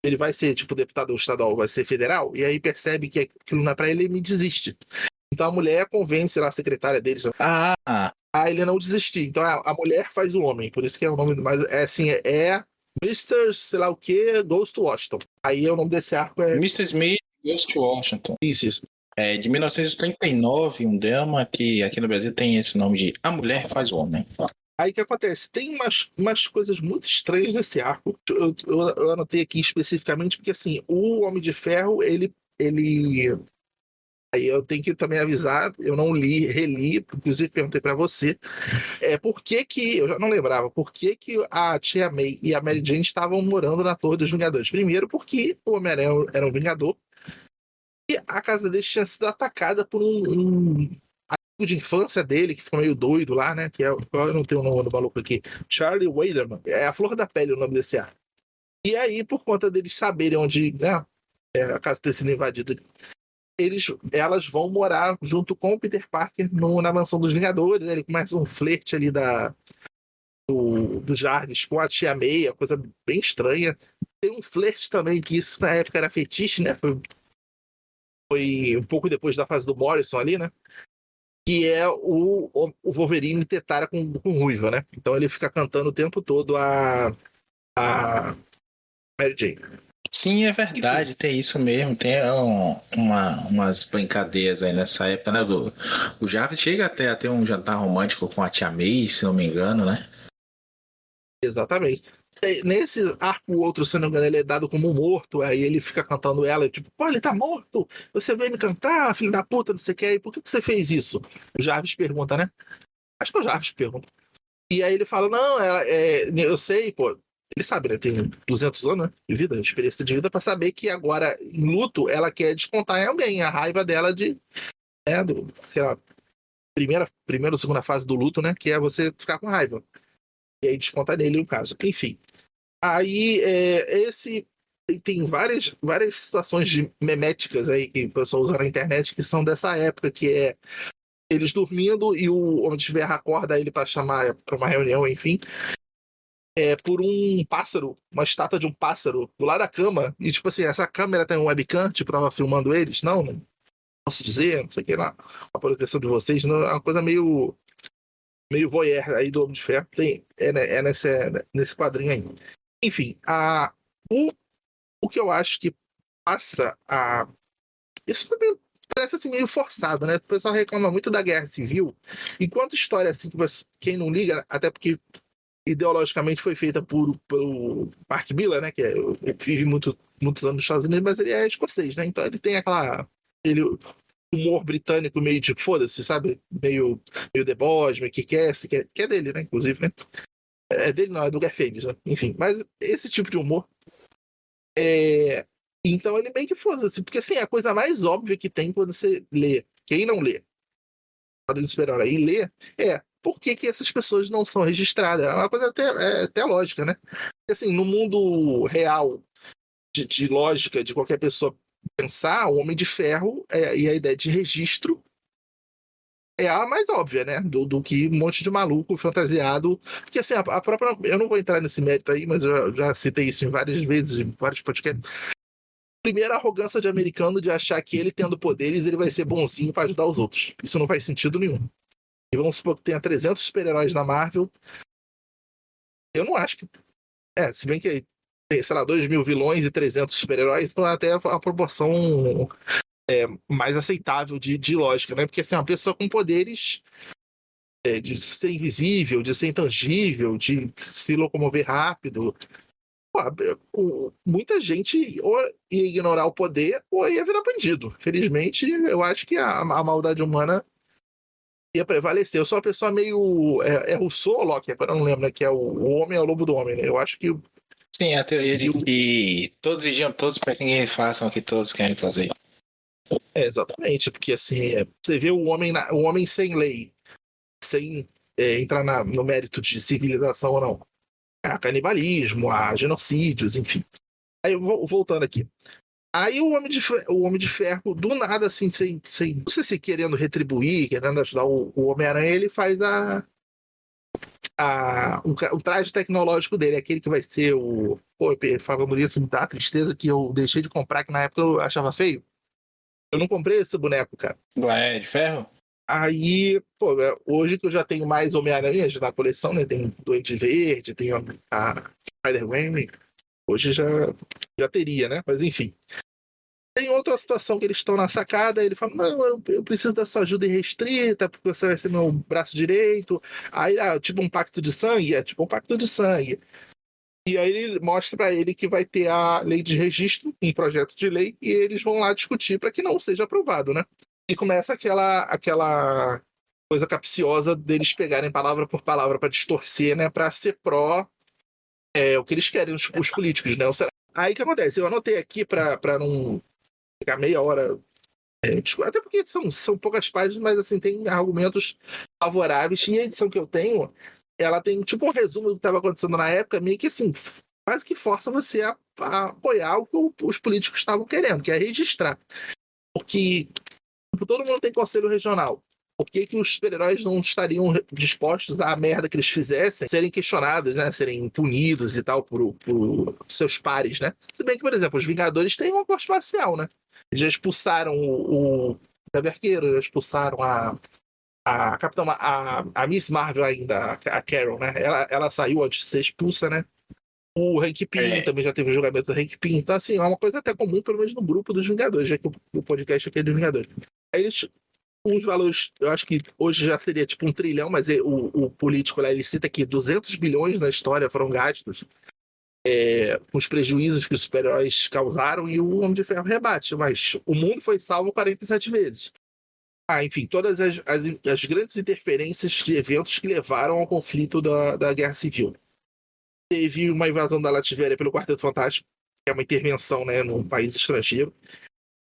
Ele vai ser, tipo, deputado estadual, vai ser federal. E aí percebe que aquilo não é pra ele e desiste. Então a mulher convence lá a secretária deles Ah, a ele não desistir. Então a mulher faz o homem. Por isso que é o nome. Mas é assim, Mr. sei lá o que, Goes to Washington. Aí o nome desse arco é. Mr. Smith Goes to Washington. Isso. É de 1939, um drama que aqui no Brasil tem esse nome de A Mulher Faz o Homem. Aí o que acontece? Tem umas coisas muito estranhas nesse arco. Eu anotei aqui especificamente, porque assim, o Homem de Ferro, ele. Aí eu tenho que também avisar, eu não reli, inclusive perguntei pra você, por que eu já não lembrava, por que a Tia May e a Mary Jane estavam morando na Torre dos Vingadores? Primeiro porque o Homem-Aranha era um Vingador e a casa deles tinha sido atacada por um amigo de infância dele, que ficou meio doido lá, né, eu não tenho o nome do maluco aqui, Charlie Waterman, é a Flor da Pele o nome desse ar. E aí, por conta deles saberem onde, né, a casa ter sido invadida, elas vão morar junto com o Peter Parker na mansão dos Vingadores. Ele começa um flerte ali do Jarvis com a tia May, coisa bem estranha. Tem um flerte também, que isso na época era fetiche, né? Foi um pouco depois da fase do Morrison ali, né? Que é o Wolverine tetara com ruiva, né? Então ele fica cantando o tempo todo a Mary Jane. Sim, é verdade, tem isso mesmo. Tem umas brincadeiras aí nessa época, né? O Jarvis chega até a ter um jantar romântico com a tia May, se não me engano, né? Exatamente. Nesse arco, o outro, se não me engano, ele é dado como morto, aí ele fica cantando ela, tipo, pô, ele tá morto, você veio me cantar, filho da puta, não sei o que, aí por que você fez isso? O Jarvis pergunta, né? Acho que é o Jarvis que pergunta. E aí ele fala, não, eu sei, pô, ele sabe, né, tem 200 anos, né, de vida, experiência de vida, pra saber que agora, em luto, ela quer descontar em alguém, a raiva dela sei lá, primeira ou segunda fase do luto, né, que é você ficar com raiva. E aí desconta nele, no caso. Enfim. Aí, tem várias situações meméticas aí que o pessoal usa na internet que são dessa época, que é eles dormindo e o Homem de Ferro acorda ele para chamar para uma reunião, enfim. Por um pássaro, uma estátua de um pássaro do lado da cama. E, tipo assim, essa câmera tem um webcam, tipo, tava filmando eles. Não posso dizer, não sei o que lá. A proteção de vocês, não, é uma coisa meio voyeur aí do Homem de Ferro. Nesse quadrinho aí. Enfim, o que eu acho que passa a. Isso também parece assim meio forçado, né? O pessoal reclama muito da Guerra Civil. Enquanto história assim, quem não liga, até porque ideologicamente foi feita pelo Mark Millar, né? Ele vive muitos anos nos Estados Unidos, mas ele é escocês, né? Então ele tem aquele humor britânico meio de foda-se, sabe? Meio The Boys, meio que é dele, né? Inclusive, né? É dele, não, é do Garfield, né? Enfim, mas esse tipo de humor. Então ele meio que foda-se, porque assim, a coisa mais óbvia que tem quando você lê, quem não lê, quadrinho super-herói e lê, por que essas pessoas não são registradas? É uma coisa até lógica, né? Porque, assim, no mundo real, de lógica de qualquer pessoa pensar, o Homem de Ferro e a ideia de registro é a mais óbvia, né? Do que um monte de maluco fantasiado. Porque, assim, a própria. Eu não vou entrar nesse mérito aí, mas eu já citei isso em várias vezes, em vários podcasts. Primeiro, a arrogância de americano de achar que ele, tendo poderes, ele vai ser bonzinho para ajudar os outros. Isso não faz sentido nenhum. E vamos supor que tenha 300 super-heróis na Marvel. Eu não acho que. Se bem que tem, sei lá, 2.000 vilões e 300 super-heróis, então é até a proporção mais aceitável de lógica, né? Porque, assim, uma pessoa com poderes de ser invisível, de ser intangível, de se locomover rápido. Muita gente ou ia ignorar o poder ou ia virar bandido. Felizmente, eu acho que a maldade humana ia prevalecer. Eu sou uma pessoa meio. Rousseau ou Locke? Agora eu não lembro, né? Que o homem é o lobo do homem, né? Eu acho que. Sim, a teoria de que todos vigiam todos para que ninguém façam o que todos querem fazer. Exatamente, porque assim, você vê o homem sem lei, sem entrar no mérito de civilização ou não. Há canibalismo, há genocídios, enfim. Aí, voltando aqui. Aí o Homem de Ferro, do nada, assim, sem não sei se querendo retribuir, querendo ajudar o Homem-Aranha, ele faz o traje tecnológico dele, aquele que vai ser o. Pô, falando isso, me dá tristeza que eu deixei de comprar, que na época eu achava feio. Eu não comprei esse boneco, cara. É de ferro? Aí, pô, hoje que eu já tenho mais Homem-Aranhas na coleção, né? Tem Duende Verde, tem a Spider-Man. Hoje já teria, né? Mas enfim. Tem outra situação que eles estão na sacada, ele fala, não, eu preciso da sua ajuda irrestrita, porque você vai ser meu braço direito. Aí, tipo um pacto de sangue? Tipo um pacto de sangue. E aí ele mostra pra ele que vai ter a lei de registro, um projeto de lei, e eles vão lá discutir para que não seja aprovado, né? E começa aquela coisa capciosa deles pegarem palavra por palavra para distorcer, né? Para ser pró o que eles querem, os políticos, né? Aí o que acontece? Eu anotei aqui para não ficar meia hora. Até porque são poucas páginas, mas assim, tem argumentos favoráveis. E a edição que eu tenho, ela tem tipo um resumo do que estava acontecendo na época, meio que assim, quase que força você a apoiar o que os políticos estavam querendo, que é registrar. Porque todo mundo tem conselho regional. por que os super-heróis não estariam dispostos à merda que eles fizessem serem questionados, né? Serem punidos e tal por seus pares, né? Se bem que, por exemplo, os Vingadores têm uma corte marcial, né? Eles já expulsaram o Gavião Arqueiro, já expulsaram a Capitã, a Miss Marvel ainda, a Carol, né? Ela saiu antes de ser expulsa, né? O Hank Pym também já teve o julgamento do Hank Pym. Então, assim, é uma coisa até comum, pelo menos no grupo dos Vingadores, já que o podcast aqui é dos Vingadores. Aí eles, os valores, eu acho que hoje já seria tipo 1 trilhão, mas o político lá, ele cita que 200 bilhões na história foram gastos com os prejuízos que os super-heróis causaram, e o Homem de Ferro rebate, mas o mundo foi salvo 47 vezes. Enfim, todas as grandes interferências de eventos que levaram ao conflito da Guerra Civil. Teve uma invasão da Latvéria pelo Quarteto Fantástico, que é uma intervenção, né, num país estrangeiro.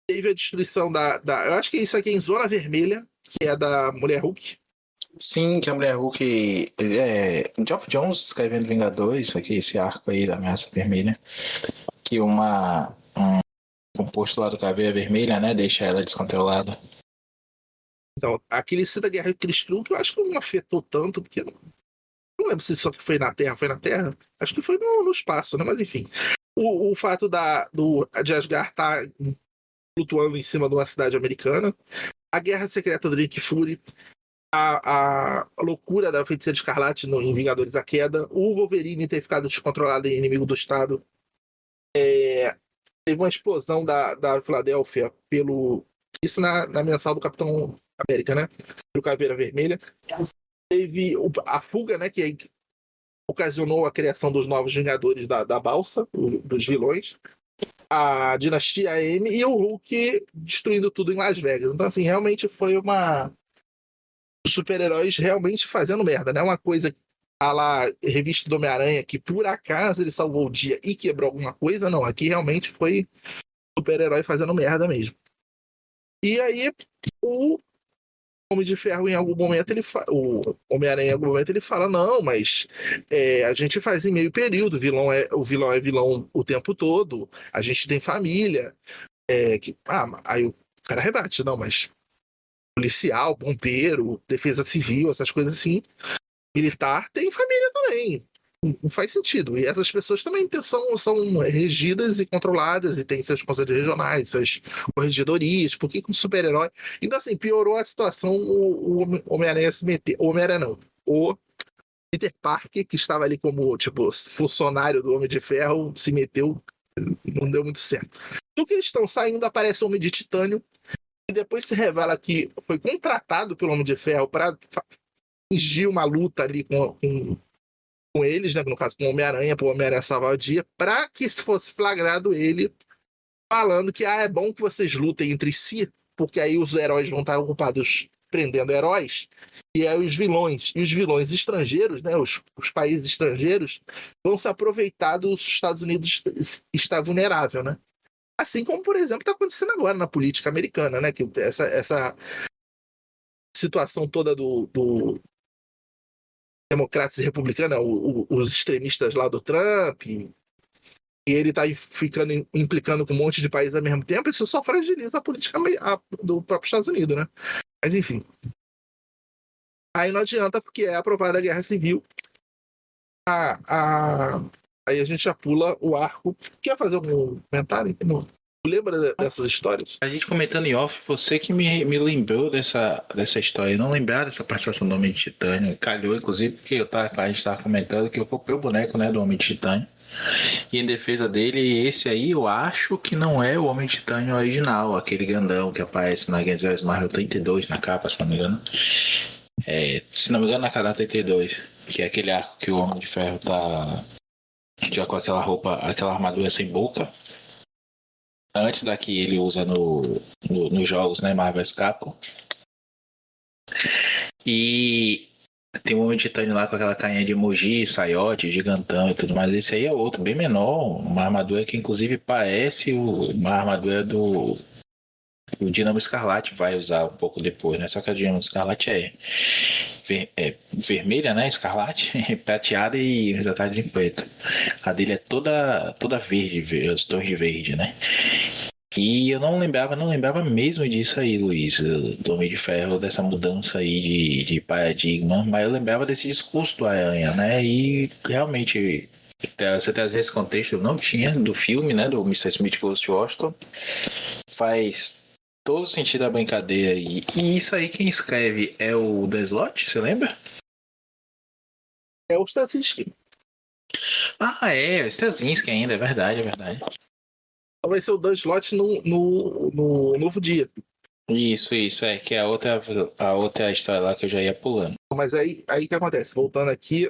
Teve a destruição eu acho que isso aqui é em Zona Vermelha, que é da Mulher Hulk. Sim, que a Mulher Hulk... Geoff Johns escrevendo Vingadores, aqui, esse arco aí da Ameaça Vermelha, que um composto lá do Caveira Vermelha, né, deixa ela descontrolada. Então, aquele cita Guerra Kree-Skrull, que eu acho que não afetou tanto, porque não lembro se só que foi na Terra. Foi na Terra? Acho que foi no espaço, né? Mas enfim. O fato de Asgard estar flutuando em cima de uma cidade americana, a guerra secreta do Nick Fury, a loucura da Feiticeira Escarlate em Vingadores a Queda, o Wolverine ter ficado descontrolado em Inimigo do Estado, teve uma explosão da Filadélfia isso na mensal do Capitão América, né? Pelo Caveira Vermelha. Teve a fuga, né? Que ocasionou a criação dos novos Vingadores da Balsa, dos vilões. A Dinastia M e o Hulk destruindo tudo em Las Vegas. Então, assim, realmente foi os super-heróis realmente fazendo merda, né? Uma coisa a lá revista do Homem-Aranha, que por acaso ele salvou o dia e quebrou alguma coisa, não. Aqui realmente foi super-herói fazendo merda mesmo. E aí, o Homem de Ferro, em algum momento, o Homem-Aranha, em algum momento, ele fala: não, mas a gente faz em meio período, o vilão é vilão o tempo todo, a gente tem família. Aí o cara rebate: não, mas policial, bombeiro, defesa civil, essas coisas assim, militar, tem família também. Não faz sentido. E essas pessoas também são regidas e controladas e têm seus conselhos regionais, suas corregedorias. Por que com super-herói? Então, assim, piorou a situação o Homem-Aranha se meter. O Homem-Aranha não. O Peter Parker, que estava ali como, tipo, funcionário do Homem de Ferro, se meteu. Não deu muito certo. No que eles estão saindo, aparece o Homem de Titânio, e depois se revela que foi contratado pelo Homem de Ferro para fingir uma luta ali com eles, né, no caso com o Homem-Aranha, para o Homem-Aranha salvar o dia, para que se fosse flagrado ele falando que é bom que vocês lutem entre si, porque aí os heróis vão estar ocupados prendendo heróis, e aí os vilões estrangeiros, né, os países estrangeiros, vão se aproveitar dos Estados Unidos estar vulnerável, né? Assim como, por exemplo, está acontecendo agora na política americana, né, que essa situação toda do democratas e republicanos, os extremistas lá do Trump, e ele tá implicando com um monte de países ao mesmo tempo, isso só fragiliza a política do próprio Estados Unidos, né? Mas enfim. Aí não adianta, porque é aprovada a Guerra Civil. Aí a gente já pula o arco. Quer fazer algum comentário? Não. Lembra dessas histórias? A gente comentando em off, você que me lembrou dessa história. Eu não lembrava dessa participação do Homem de Titânio. Calhou, inclusive, porque a gente estava comentando que eu comprei o boneco, né, do Homem de Titânio. E em defesa dele, esse aí eu acho que não é o Homem de Titânio original, aquele grandão que aparece na Guerra dos Marvel 32 na capa, se não me engano. Se não me engano, na cara 32, que é aquele arco que o Homem de Ferro tá já com aquela roupa, aquela armadura sem boca. Antes da que ele usa nos jogos, né, Marvel vs Capcom. E tem um Homem de Titânio lá com aquela carinha de emoji, saiote, gigantão e tudo mais. Esse aí é outro, bem menor. Uma armadura que inclusive parece uma armadura do Dínamo Escarlate, vai usar um pouco depois, né? Só que a Dínamo Escarlate é vermelha, né? Escarlate, prateada e os detalhes em preto. A dele é toda verde, as torres de verde, né? E eu não lembrava mesmo disso aí, Luiz, do Homem de Ferro, dessa mudança aí de paradigma, mas eu lembrava desse discurso do Aranha, né? E realmente, você trazer esse contexto, eu não tinha do filme, né? Do Mr. Smith Goes to Washington. Faz todo sentido a brincadeira aí. E isso aí quem escreve é o Dan Slott, você lembra? É o Straczynski. Ah, é, o Straczynski ainda, é verdade, é verdade. Vai ser o Dan Slott no Novo Dia. Isso, que é a outra história lá que eu já ia pulando. Mas aí que acontece? Voltando aqui,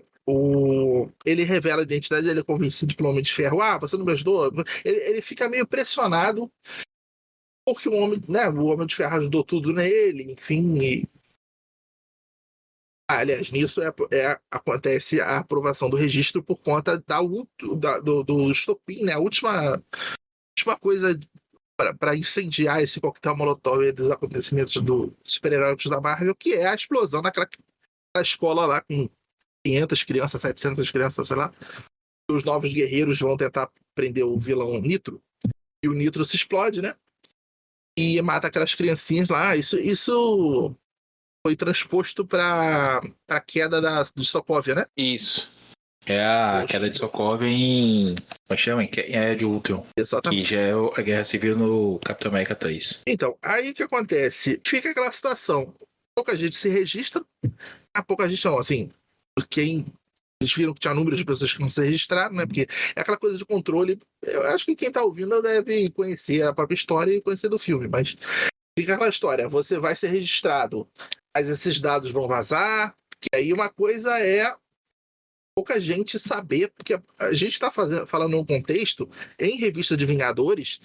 ele revela a identidade, ele é convencido pelo Homem de Ferro. Ah, você não me ajudou? Ele fica meio pressionado porque o Homem de Ferro ajudou tudo nele, enfim. Aliás, nisso acontece a aprovação do registro por conta do estopim, né? A última coisa para incendiar esse coquetel molotov dos acontecimentos do super-heróicos da Marvel, que é a explosão naquela escola lá com 500 crianças, 700 crianças, sei lá. Os novos guerreiros vão tentar prender o vilão Nitro, e o Nitro se explode, né? E mata aquelas criancinhas lá. Isso foi transposto para a queda de Sokovia, né? Isso. É a queda de Sokovia em. Como chama? Em Era de Ultron. Exatamente. Que já é a Guerra Civil no Capitão América 3. Então, aí o que acontece? Fica aquela situação. Pouca gente se registra, pouca gente não, assim, eles viram que tinha números de pessoas que não se registraram, né? Porque é aquela coisa de controle. Eu acho que quem tá ouvindo deve conhecer a própria história e conhecer do filme, mas fica aquela história. Você vai ser registrado, mas esses dados vão vazar, que aí uma coisa é pouca gente saber, porque a gente está falando num contexto em revista de Vingadores,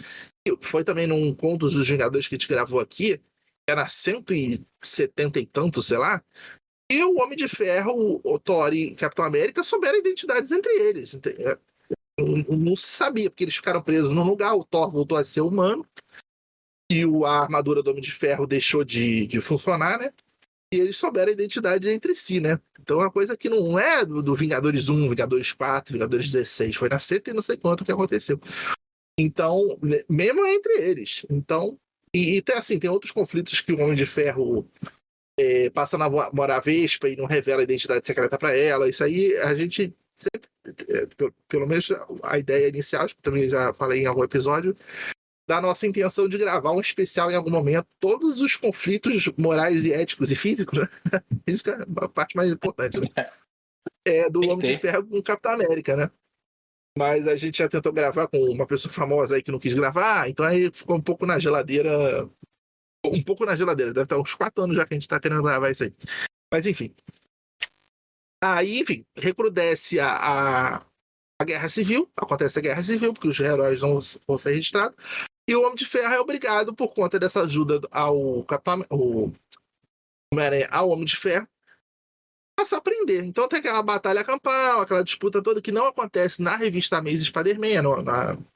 foi também num conto dos Vingadores que a gente gravou aqui, era 170 e tanto, sei lá, e o Homem de Ferro, o Thor e Capitão América souberam identidades entre eles. Não se sabia, porque eles ficaram presos num lugar, o Thor voltou a ser humano, e a armadura do Homem de Ferro deixou de funcionar, né? E eles souberam a identidade entre si, né? Então é uma coisa que não é do Vingadores 1, Vingadores 4, Vingadores 16, foi na seta e não sei quanto que aconteceu. Então, mesmo entre eles. Então, e tem assim, tem outros conflitos que o Homem de Ferro passa a namorar a Vespa e não revela a identidade secreta para ela. Isso aí a gente sempre, pelo menos a ideia inicial, acho que também já falei em algum episódio, da nossa intenção de gravar um especial em algum momento, todos os conflitos morais e éticos e físicos, né? Isso é a parte mais importante, né? É do Homem de Ferro com o Capitão América, né? Mas a gente já tentou gravar com uma pessoa famosa aí que não quis gravar, então aí ficou um pouco na geladeira. Deve estar uns 4 anos já que a gente tá querendo gravar isso aí. Mas enfim. Aí, enfim, recrudesce a Guerra Civil, acontece a Guerra Civil, porque os heróis não vão ser registrados, e o Homem de Ferro é obrigado, por conta dessa ajuda ao Homem de Ferro, a se aprender. Então tem aquela batalha campal, aquela disputa toda que não acontece na revista Amazing Spider-Man,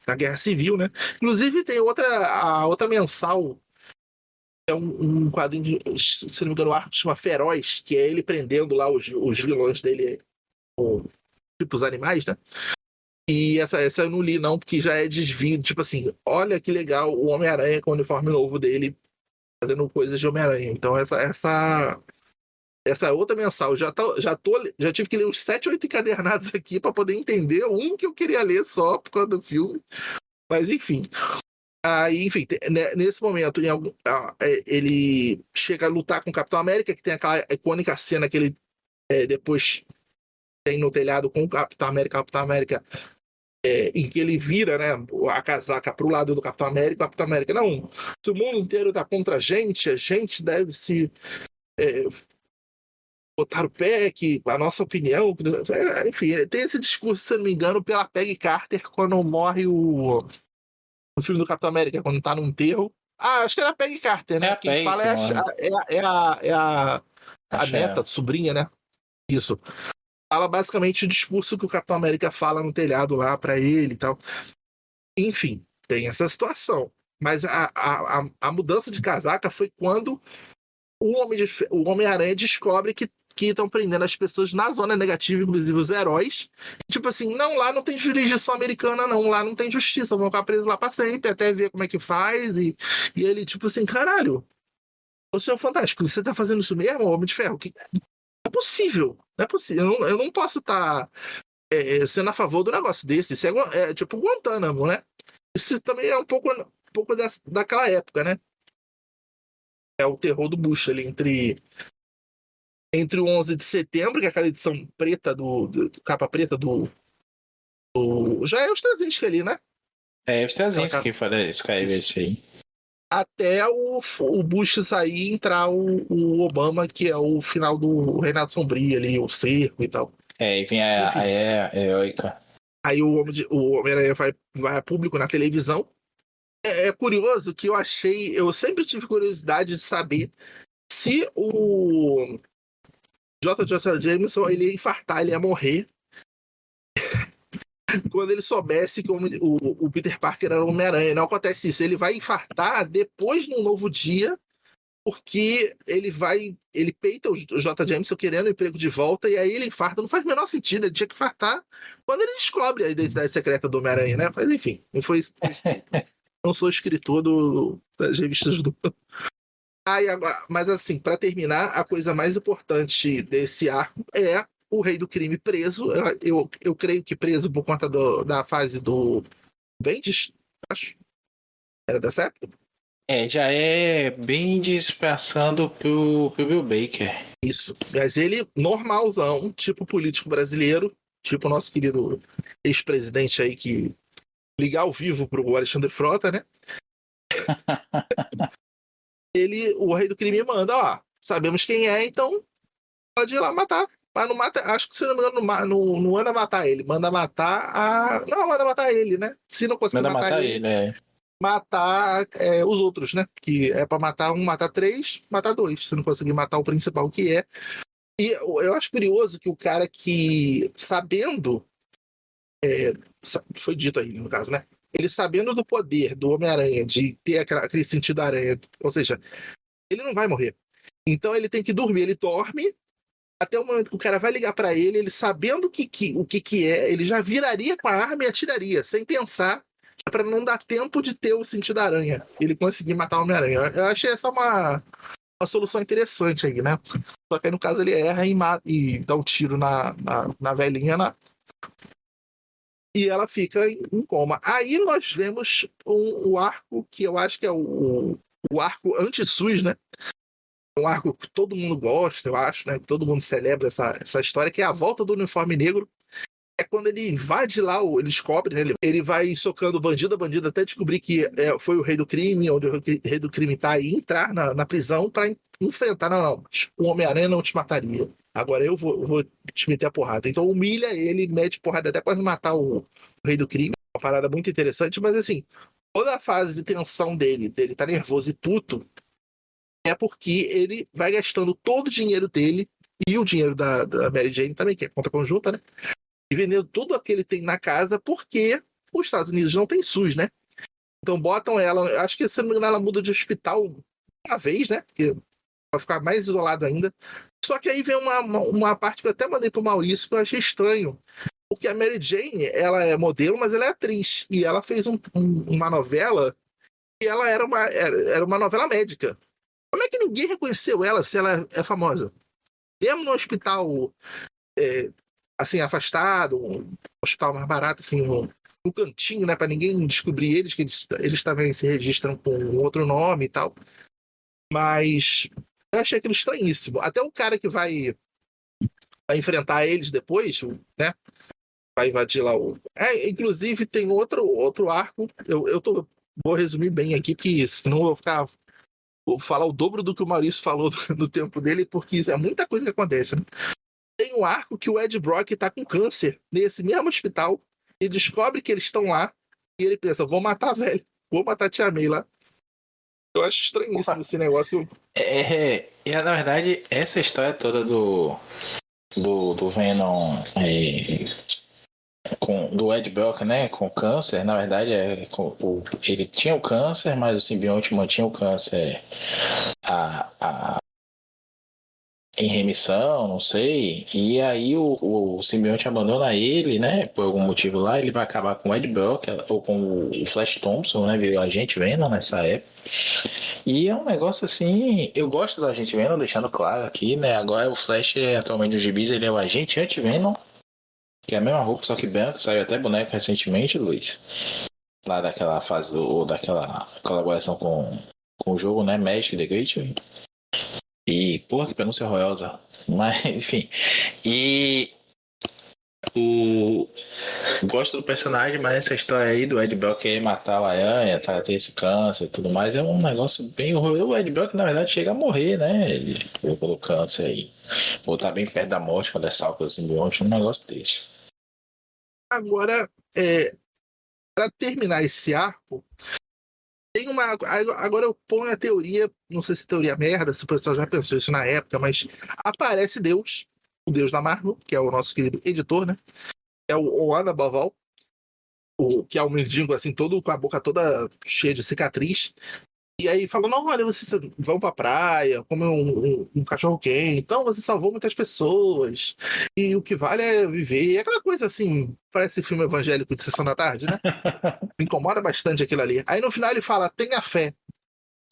na Guerra Civil, né? Inclusive tem a outra mensal, é um quadrinho, se não me engano, o arco chama Feroz, que é ele prendendo lá os vilões dele, tipo os animais, né? E essa eu não li, não, porque já é desvio. Tipo assim, olha que legal o Homem-Aranha com o uniforme novo dele, fazendo coisas de Homem-Aranha. Então, essa outra mensal, já tive que ler uns 7, 8 encadernados aqui para poder entender um que eu queria ler só por causa do filme. Mas, enfim. Aí, enfim, nesse momento, ele chega a lutar com o Capitão América, que tem aquela icônica cena que ele depois tem no telhado com o Capitão América, em que ele vira, né, a casaca pro lado do Capitão América. O Capitão América, não, se o mundo inteiro tá contra a gente deve se botar o pé, que a nossa opinião... enfim, tem esse discurso, se eu não me engano, pela Peggy Carter, quando morre no filme do Capitão América, quando tá no enterro. Acho que era a Peggy Carter, né? Quem fala é a neta, sobrinha, né? Isso. Fala basicamente o discurso que o Capitão América fala no telhado lá pra ele e tal. Enfim, tem essa situação. Mas a mudança de casaca foi quando o Homem-Aranha descobre que porque estão prendendo as pessoas na zona negativa, inclusive os heróis. Tipo assim, não, lá não tem jurisdição americana, não, lá não tem justiça, vão ficar presos lá pra sempre, até ver como é que faz. E ele, tipo assim, caralho, o Senhor Fantástico, você tá fazendo isso mesmo, Homem de Ferro? Que é possível, não é possível. Eu não posso estar sendo a favor do negócio desse. Isso é tipo Guantánamo, né? Isso também é um pouco daquela época, né? É o terror do Bush ali entre o 11 de setembro, que é aquela edição preta capa preta já é os 300 ali, né? É, os 300 Aquela que escreve isso aí. até o Bush sair e entrar o Obama, que é o final do Reinado Sombrio ali, o cerco e tal. É, e vem Enfim. a heróica. Aí o Homem-Aranha vai a público na televisão. É curioso que eu sempre tive curiosidade de saber se o J.J. Jameson ele ia infartar, ele ia morrer quando ele soubesse que o Peter Parker era o Homem-Aranha. Não acontece isso, ele vai infartar depois num novo dia, porque ele peita o J. Jameson querendo o emprego de volta, e aí ele infarta. Não faz o menor sentido, ele tinha que infartar quando ele descobre a identidade secreta do Homem-Aranha, né? Mas enfim, não foi isso. Não sou escritor das revistas do. Mas assim, para terminar, a coisa mais importante desse arco é o Rei do Crime preso. Eu creio que preso por conta da fase do Bendis, acho. Era dessa época? Já é bem dispersando pro Bill Baker. Isso. Mas ele, normalzão, tipo político brasileiro, tipo nosso querido ex-presidente aí que ligar ao vivo pro Alexandre Frota, né? O Rei do Crime manda, ó, sabemos quem é, então pode ir lá matar. Mas não mata, acho que se não me engano, não manda matar ele, manda matar Não, manda matar ele, né? Se não conseguir Manda matar ele, matar os outros, né? Que é pra matar um, matar três, matar dois. Se não conseguir matar o principal, que é. E eu acho curioso que o cara que, sabendo. Foi dito aí, no caso, né? Ele sabendo do poder do Homem-Aranha, de ter aquele sentido aranha, ou seja, ele não vai morrer. Então ele tem que dormir, ele dorme até o momento que o cara vai ligar pra ele sabendo o que é, ele já viraria com a arma e atiraria, sem pensar, pra não dar tempo de ter o sentido aranha. Ele conseguir matar o Homem-Aranha. Eu achei essa uma solução interessante aí, né? Só que aí no caso ele erra e dá um tiro na velhinha, e ela fica em coma. Aí nós vemos o arco que eu acho que é o arco anti-SUS, né? Um arco que todo mundo gosta, eu acho, né? Todo mundo celebra essa história, que é a volta do uniforme negro. É quando ele invade lá, ele descobre, né? Ele vai socando bandido a bandido até descobrir que foi o Rei do Crime, onde o Rei do Crime tá, e entrar na prisão para enfrentar. Não, o Homem-Aranha não te mataria. Agora eu vou te meter a porrada. Então humilha ele, mete porrada até quase matar o Rei do Crime. Uma parada muito interessante, mas assim, toda a fase de tensão dele tá nervoso e puto, é porque ele vai gastando todo o dinheiro dele e o dinheiro da Mary Jane também, que é conta conjunta, né? E vendendo tudo o que ele tem na casa, porque os Estados Unidos não tem SUS, né? Então botam ela, acho que se não me engano, ela muda de hospital uma vez, né? Porque vai ficar mais isolado ainda. Só que aí vem uma parte que eu até mandei pro Maurício que eu achei estranho. Porque a Mary Jane, ela é modelo, mas ela é atriz. E ela fez uma novela e ela era uma novela médica. Como é que ninguém reconheceu ela se ela é famosa? Mesmo no hospital assim, afastado, um hospital mais barato, assim, um cantinho, né, para ninguém descobrir eles, que eles também se registram com outro nome e tal. Mas eu achei aquilo estranhíssimo. Até o cara que vai enfrentar eles depois, né, vai invadir lá inclusive tem outro arco, vou resumir bem aqui, porque senão eu vou falar o dobro do que o Maurício falou do tempo dele, porque é muita coisa que acontece, né? Tem um arco que o Ed Brock tá com câncer nesse mesmo hospital e descobre que eles estão lá e ele pensa, vou matar a velha, vou matar a tia May lá. Eu acho estranhíssimo esse negócio. Na verdade, essa história toda do Venom do Ed Brock, né, com câncer, na verdade, ele tinha o câncer, mas o simbionte mantinha o câncer em remissão, não sei. E aí o simbionte abandona ele, né? Por algum motivo lá, ele vai acabar com o Ed Brock ou com o Flash Thompson, né? Virou agente Venom nessa época. E é um negócio assim, eu gosto do agente Venom, deixando claro aqui, né? Agora o Flash, atualmente dos gibis, ele é o agente anti-Venom, que é a mesma roupa, só que branca, saiu até boneco recentemente, Luiz. Lá daquela fase ou daquela colaboração com o jogo, né? Magic the Gathering. E, porra, que pronúncia horrorosa. Mas, enfim. E gosto do personagem, mas essa história aí do Ed Brock querer matar o Aranha, tá, ter esse câncer e tudo mais, é um negócio bem horroroso. O Ed Brock, na verdade, chega a morrer, né? Ele pelo câncer aí. Ou tá bem perto da morte quando é salvo pelo simbionte, um negócio desse. Agora, para terminar esse arco, tem uma. Agora eu ponho a teoria, não sei se teoria merda, se o pessoal já pensou isso na época, mas aparece Deus, o Deus da Marvel, que é o nosso querido editor, né? É o Ana Boval, que é um mendigo assim, todo com a boca toda cheia de cicatriz. E aí falou, não, olha, vocês vão pra praia, comer um cachorro quente, então você salvou muitas pessoas, e o que vale é viver. E aquela coisa assim, parece filme evangélico de Sessão da Tarde, né? Me incomoda bastante aquilo ali. Aí no final ele fala, tenha fé.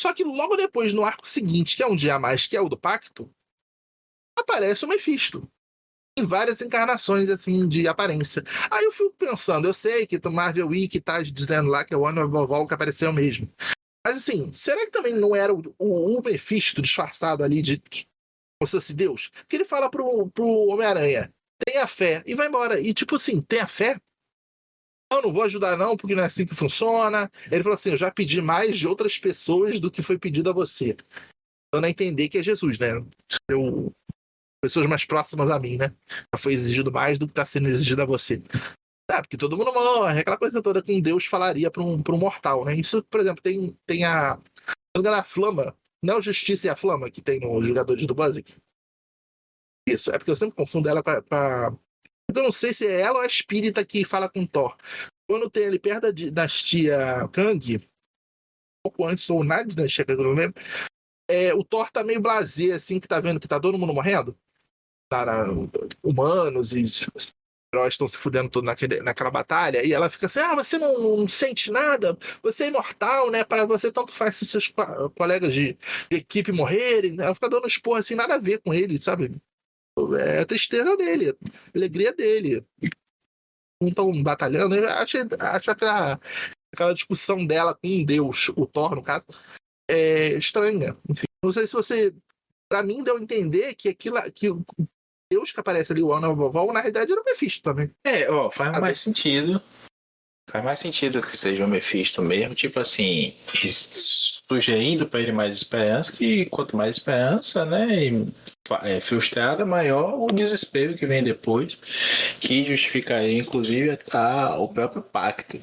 Só que logo depois, no arco seguinte, que é um dia a mais, que é o do Pacto, aparece o Mephisto. Em várias encarnações, assim, de aparência. Aí eu fico pensando, eu sei que o Marvel Wiki tá dizendo lá que é o Ana Boval que apareceu mesmo. Mas assim, será que também não era o Mephisto disfarçado ali de como se fosse Deus? Que ele fala pro Homem-Aranha, tenha fé, e vai embora. E tipo assim, tenha fé? Eu não vou ajudar não, porque não é assim que funciona. Ele falou assim, eu já pedi mais de outras pessoas do que foi pedido a você. Dando a entender que é Jesus, né? Pessoas mais próximas a mim, né? Já foi exigido mais do que está sendo exigido a você. Porque todo mundo morre, aquela coisa toda que um Deus falaria para um mortal, né? Isso, por exemplo, tem a. Se não me engano, a Flama, não é o Justiça e a Flama que tem nos Jogadores do Buzzing? Isso, é porque eu sempre confundo ela com a. Eu não sei se é ela ou a espírita que fala com Thor. Quando tem ali perto da dinastia Kang, pouco antes ou na dinastia Kang, eu não lembro, o Thor tá meio blasé, assim, que tá vendo que tá todo mundo morrendo. Cara, humanos e heróis estão se fudendo todo naquela batalha, e ela fica assim, você não sente nada, você é imortal, né, para você tanto faz se seus colegas de equipe morrerem, ela fica dando esporra assim, nada a ver com ele, sabe, é a tristeza dele, a alegria dele, não estão batalhando, eu acho aquela discussão dela com um deus, o Thor no caso, é estranha, enfim, não sei se você, pra mim deu a entender que aquilo, que Deus que aparece ali, o Ana Vovó, na realidade era o Mephisto também. Faz mais sentido. Faz mais sentido que seja o Mephisto mesmo, tipo assim, sugerindo para ele mais esperança, que quanto mais esperança, né, frustrada, maior o desespero que vem depois, que justificaria inclusive o próprio pacto.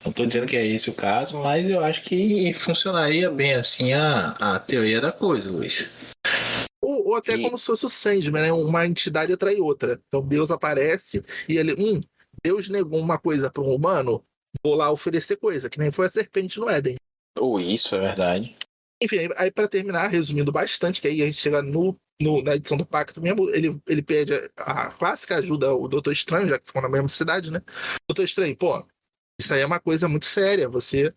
Não estou dizendo que é esse o caso, mas eu acho que funcionaria bem assim a teoria da coisa, Luiz. Ou até como se fosse o Sandman, né? Uma entidade atrai outra. Então Deus aparece e ele, Deus negou uma coisa para um humano, vou lá oferecer coisa, que nem foi a serpente no Éden. Isso é verdade. Enfim, aí para terminar, resumindo bastante, que aí a gente chega na edição do Pacto mesmo, ele pede a clássica ajuda ao Doutor Estranho, já que ficam na mesma cidade, né? Doutor Estranho, isso aí é uma coisa muito séria, você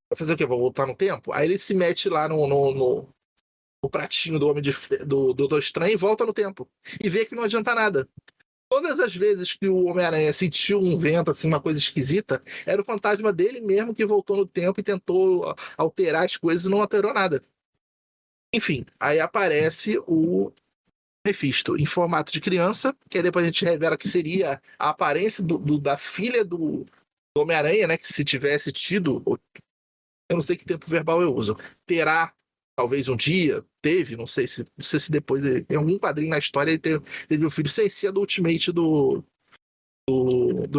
vai fazer o quê? Vou voltar no tempo? Aí ele se mete lá no pratinho do do Doutor Estranho e volta no tempo. E vê que não adianta nada. Todas as vezes que o Homem-Aranha sentiu um vento, assim, uma coisa esquisita, era o fantasma dele mesmo que voltou no tempo e tentou alterar as coisas e não alterou nada. Enfim, aí aparece o Mephisto em formato de criança, que aí depois a gente revela que seria a aparência da filha do Homem-Aranha, né? Que se tivesse tido, eu não sei que tempo verbal eu uso, terá talvez um dia, não sei se depois, em algum quadrinho na história, ele teve um filho sem ser do Ultimate do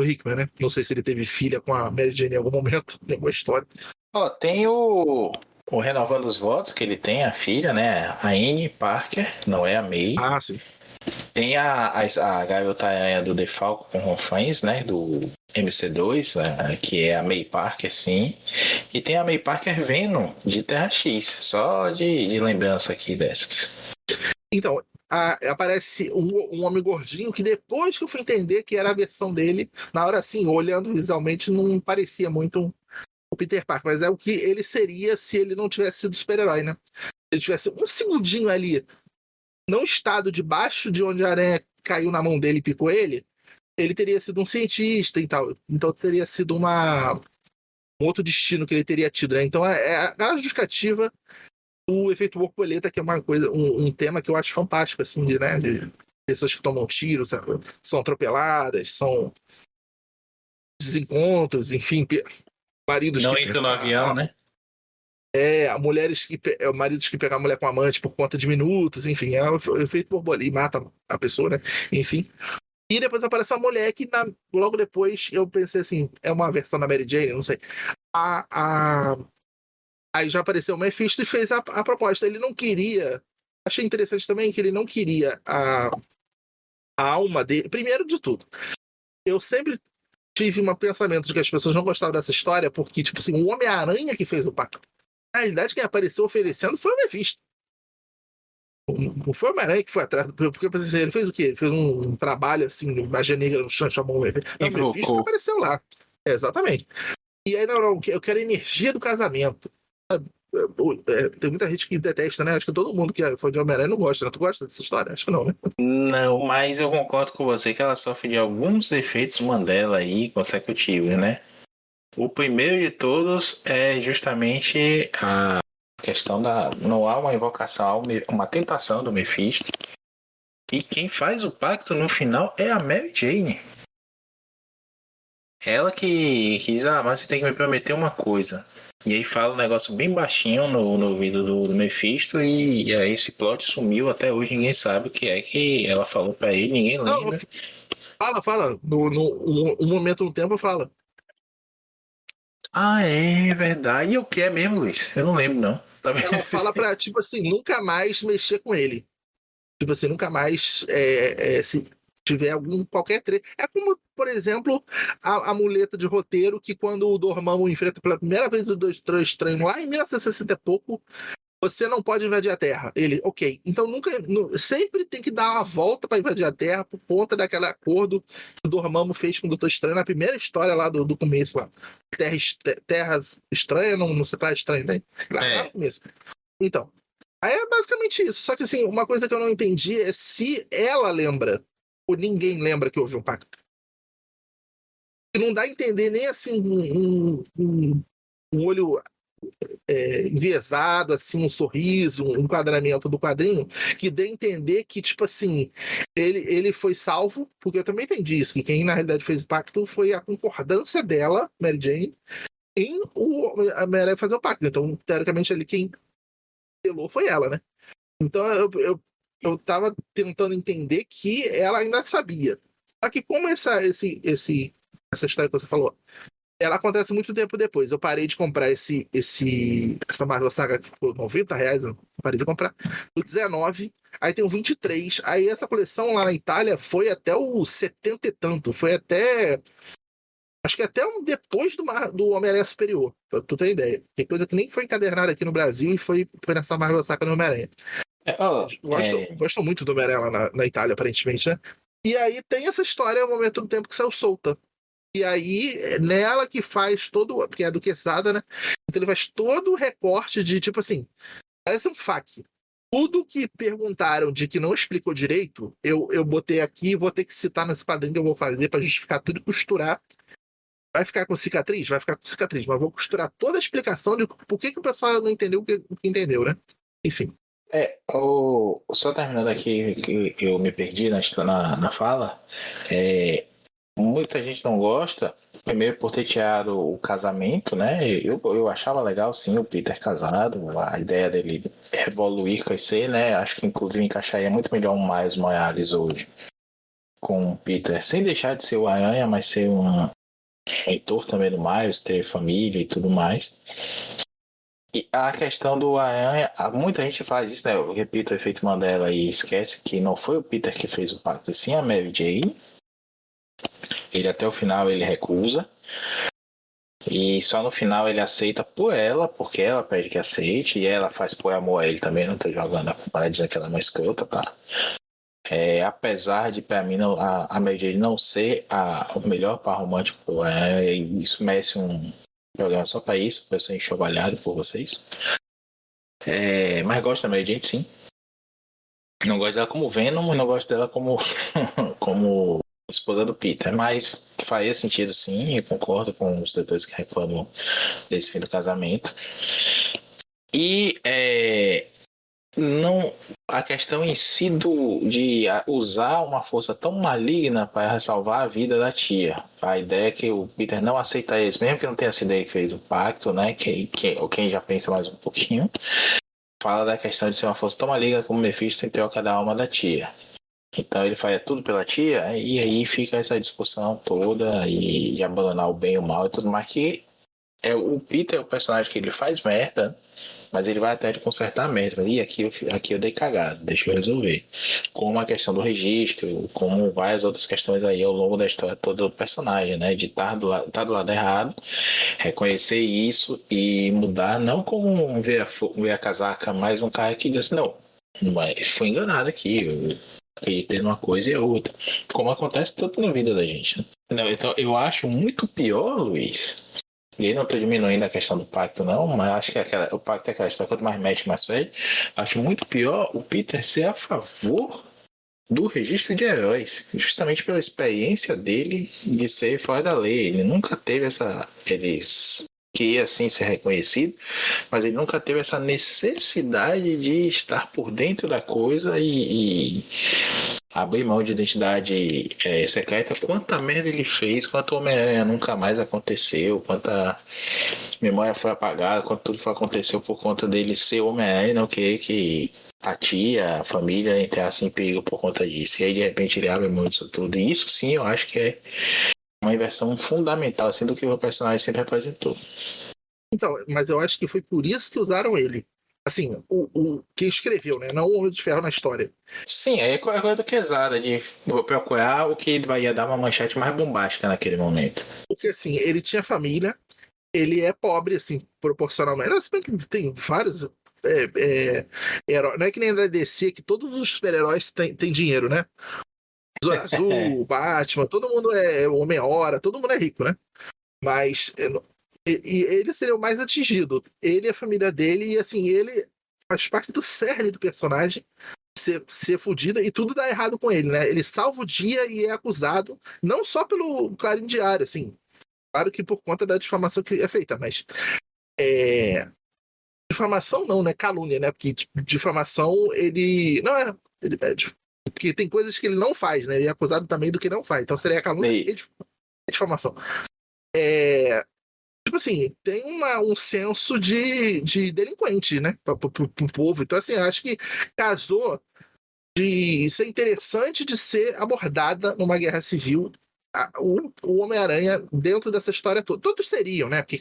Hickman, né? Não sei se ele teve filha com a Mary Jane em algum momento, em alguma história. Tem o Renovando os Votos, que ele tem a filha, né? A Annie Parker, não é a May. Ah, sim. Tem a garota aranha do Defalco com Ronfães, né? Do MC2, né, que é a May Parker, sim. E tem a May Parker Venom, de Terra X. Só de lembrança aqui dessas. Então, aparece um homem gordinho que depois que eu fui entender que era a versão dele, na hora assim, olhando visualmente, não parecia muito o Peter Parker, mas é o que ele seria se ele não tivesse sido super-herói, né? Se ele tivesse um segundinho ali, não estado debaixo de onde a aranha caiu na mão dele e picou ele teria sido um cientista e tal. Então teria sido um outro destino que ele teria tido, né? Então a justificativa do efeito borboleta, que é uma coisa, um tema que eu acho fantástico, assim, de pessoas que tomam tiros, são atropeladas, são desencontros, enfim, maridos Não que entra no avião, né? maridos que pegam a mulher com amante por conta de minutos, enfim, é o efeito borboleta e mata a pessoa, né? Enfim. E depois aparece uma mulher que logo depois eu pensei assim, é uma versão da Mary Jane, não sei. Aí já apareceu o Mephisto e fez a proposta. Ele não queria. Achei interessante também que ele não queria a alma dele. Primeiro de tudo, eu sempre tive um pensamento de que as pessoas não gostavam dessa história porque, tipo assim, o Homem-Aranha que fez o pacto. Na realidade, quem apareceu oferecendo foi o Mephisto. Não foi o Homem-Aranha que foi atrás. Porque ele fez o quê? Ele fez um trabalho assim, magia negra no chão, chamou o Mephisto. Não, o Mephisto que apareceu lá. Exatamente. E aí, não, eu quero a energia do casamento. Tem muita gente que detesta, né? Acho que todo mundo que é fã de Homem-Aranha não gosta, né? Tu gosta dessa história? Acho que não, né? Não, mas eu concordo com você que ela sofre de alguns efeitos Mandela aí consecutivos, né? O primeiro de todos é justamente a questão não há uma invocação, uma tentação do Mephisto. E quem faz o pacto no final é a Mary Jane. Ela que diz, mas você tem que me prometer uma coisa. E aí fala um negócio bem baixinho no ouvido do Mephisto e aí esse plot sumiu até hoje, ninguém sabe o que é que ela falou pra ele, ninguém Não, lembra. fala. Um momento no tempo fala. Ah, é verdade. E o que é mesmo, Luiz? Eu não lembro, não. Tá vendo? Ela fala pra, tipo assim, nunca mais mexer com ele. Tipo assim, nunca mais se tiver qualquer treta. É como, por exemplo, a muleta de roteiro que quando o Dormammu enfrenta pela primeira vez o Doutor Estranho lá em 1960 e pouco, você não pode invadir a Terra. Ele, ok. Então sempre tem que dar uma volta para invadir a Terra por conta daquele acordo que o Dormammu fez com o Doutor Estranho na primeira história lá do começo lá. Terras estranhas, não sei qual é estranho, né? Lá no começo. Então, aí é basicamente isso. Só que assim, uma coisa que eu não entendi é se ela lembra ou ninguém lembra que houve um pacto. E não dá a entender nem assim um olho enviesado, assim, um sorriso, um enquadramento do quadrinho, que dê a entender que, tipo assim, ele foi salvo, porque eu também entendi isso, que quem na realidade fez o pacto foi a concordância dela, Mary Jane, em a Mary fazer o pacto. Então, teoricamente, ali quem pelou foi ela, né? Então, eu tava tentando entender que ela ainda sabia. Só que como essa história que você falou, ela acontece muito tempo depois. Eu parei de comprar essa Marvel Saga por R$90, eu parei de comprar. O 19, aí tem o 23. Aí essa coleção lá na Itália foi até o 70 e tanto. Foi até. Acho que até depois do Homem-Aranha Superior, pra tu ter ideia. Tem coisa que nem foi encadernada aqui no Brasil e foi nessa Marvel Saga do Homem-Aranha. Gostam muito do Homem-Aranha lá na Itália, aparentemente, né? E aí tem essa história, o momento do tempo que saiu solta. E aí, nela que faz todo. Porque é do Quesada, né? Então ele faz todo o recorte de, tipo assim, parece um FAQ. Tudo que perguntaram de que não explicou direito, eu botei aqui e vou ter que citar nesse padrinho que eu vou fazer pra justificar tudo e costurar. Vai ficar com cicatriz? Vai ficar com cicatriz, mas vou costurar toda a explicação de por que o pessoal não entendeu o que entendeu, né? Enfim. Só terminando aqui, que eu me perdi na fala, muita gente não gosta, primeiro por ter tirado o casamento, né? Eu achava legal, sim, o Peter casado, a ideia dele evoluir, crescer, né? Acho que inclusive encaixaria muito melhor um Miles Morales hoje com o Peter, sem deixar de ser o Aranha, mas ser um mentor também do Miles, ter família e tudo mais. E a questão do Aranha, muita gente faz isso, né? Eu repito o efeito Mandela e esquece que não foi o Peter que fez o pacto, sim a Mary Jane. Ele até o final ele recusa. E só no final ele aceita por ela, porque ela pede que aceite. E ela faz por amor a ele também, não tô jogando para dizer que ela é uma escrota, tá? apesar de, pra mim, a Mary Jane não ser o melhor par romântico, isso merece um programa só pra isso, pra eu ser enxovalhado por vocês. Mas gosto da Mary Jane, sim. Não gosto dela como Venom e não gosto dela como, como esposa do Peter, mas faria sentido, sim, eu concordo com os leitores que reclamam desse fim do casamento. E não, a questão em si de usar uma força tão maligna para salvar a vida da tia. A ideia é que o Peter não aceita isso, mesmo que não tenha sido ele que fez o pacto, né? Quem já pensa mais um pouquinho, fala da questão de ser uma força tão maligna como Mephisto em troca da alma da tia. Então ele faz tudo pela tia, e aí fica essa discussão toda e de abandonar o bem e o mal e tudo mais, que o Peter é o personagem que ele faz merda, mas ele vai até de consertar a merda. E aqui eu dei cagada, deixa eu resolver. Como a questão do registro, como várias outras questões aí ao longo da história toda do personagem, né? De estar do lado errado, reconhecer isso e mudar, não como ver a casaca, mas um cara que diz assim, não, mas foi enganado aqui, eu acreditei numa coisa e a outra. Como acontece tanto na vida da gente, né? Não, então eu acho muito pior, Luiz. E aí não estou diminuindo a questão do pacto, não, mas acho que o pacto é aquela história, quanto mais médico, mais velho. Acho muito pior o Peter ser a favor do registro de heróis, justamente pela experiência dele de ser fora da lei. Ele nunca teve essa. Ele queria assim ser reconhecido, mas ele nunca teve essa necessidade de estar por dentro da coisa e abrir mão de identidade secreta. Quanta merda ele fez, quanto Homem-Aranha nunca mais aconteceu, quanta memória foi apagada, quanto tudo aconteceu por conta dele ser Homem-Aranha e não querer que a tia, a família entrasse em perigo por conta disso. E aí de repente ele abre mão disso tudo. E isso sim eu acho que é uma inversão fundamental assim, do que o personagem sempre representou. Então, mas eu acho que foi por isso que usaram ele. Assim, quem escreveu, né? Não o Homem de Ferro na história. Sim, é coisa do Quesada, de procurar o que vai dar uma manchete mais bombástica naquele momento. Porque, assim, ele tinha família, ele é pobre, assim, proporcionalmente. Se bem que tem vários heróis. Não é que nem da DC, que todos os super-heróis têm dinheiro, né? Besouro Azul, Batman, todo mundo é Homem-Hora, todo mundo é rico, né? Mas ele seria o mais atingido. Ele e a família dele, e assim, ele faz parte do cerne do personagem ser fudido e tudo dá errado com ele, né? Ele salva o dia e é acusado, não só pelo Clarim Diário, assim, claro que por conta da difamação que é feita, mas difamação não, né? Calúnia, né? Porque difamação ele não é, porque tem coisas que ele não faz, né? Ele é acusado também do que não faz, então seria calúnia e difamação. Tipo assim, tem um senso de delinquente, né? Pro povo. Então, assim, acho que casou de ser interessante de ser abordada numa guerra civil o Homem-Aranha dentro dessa história toda. Todos seriam, né? Porque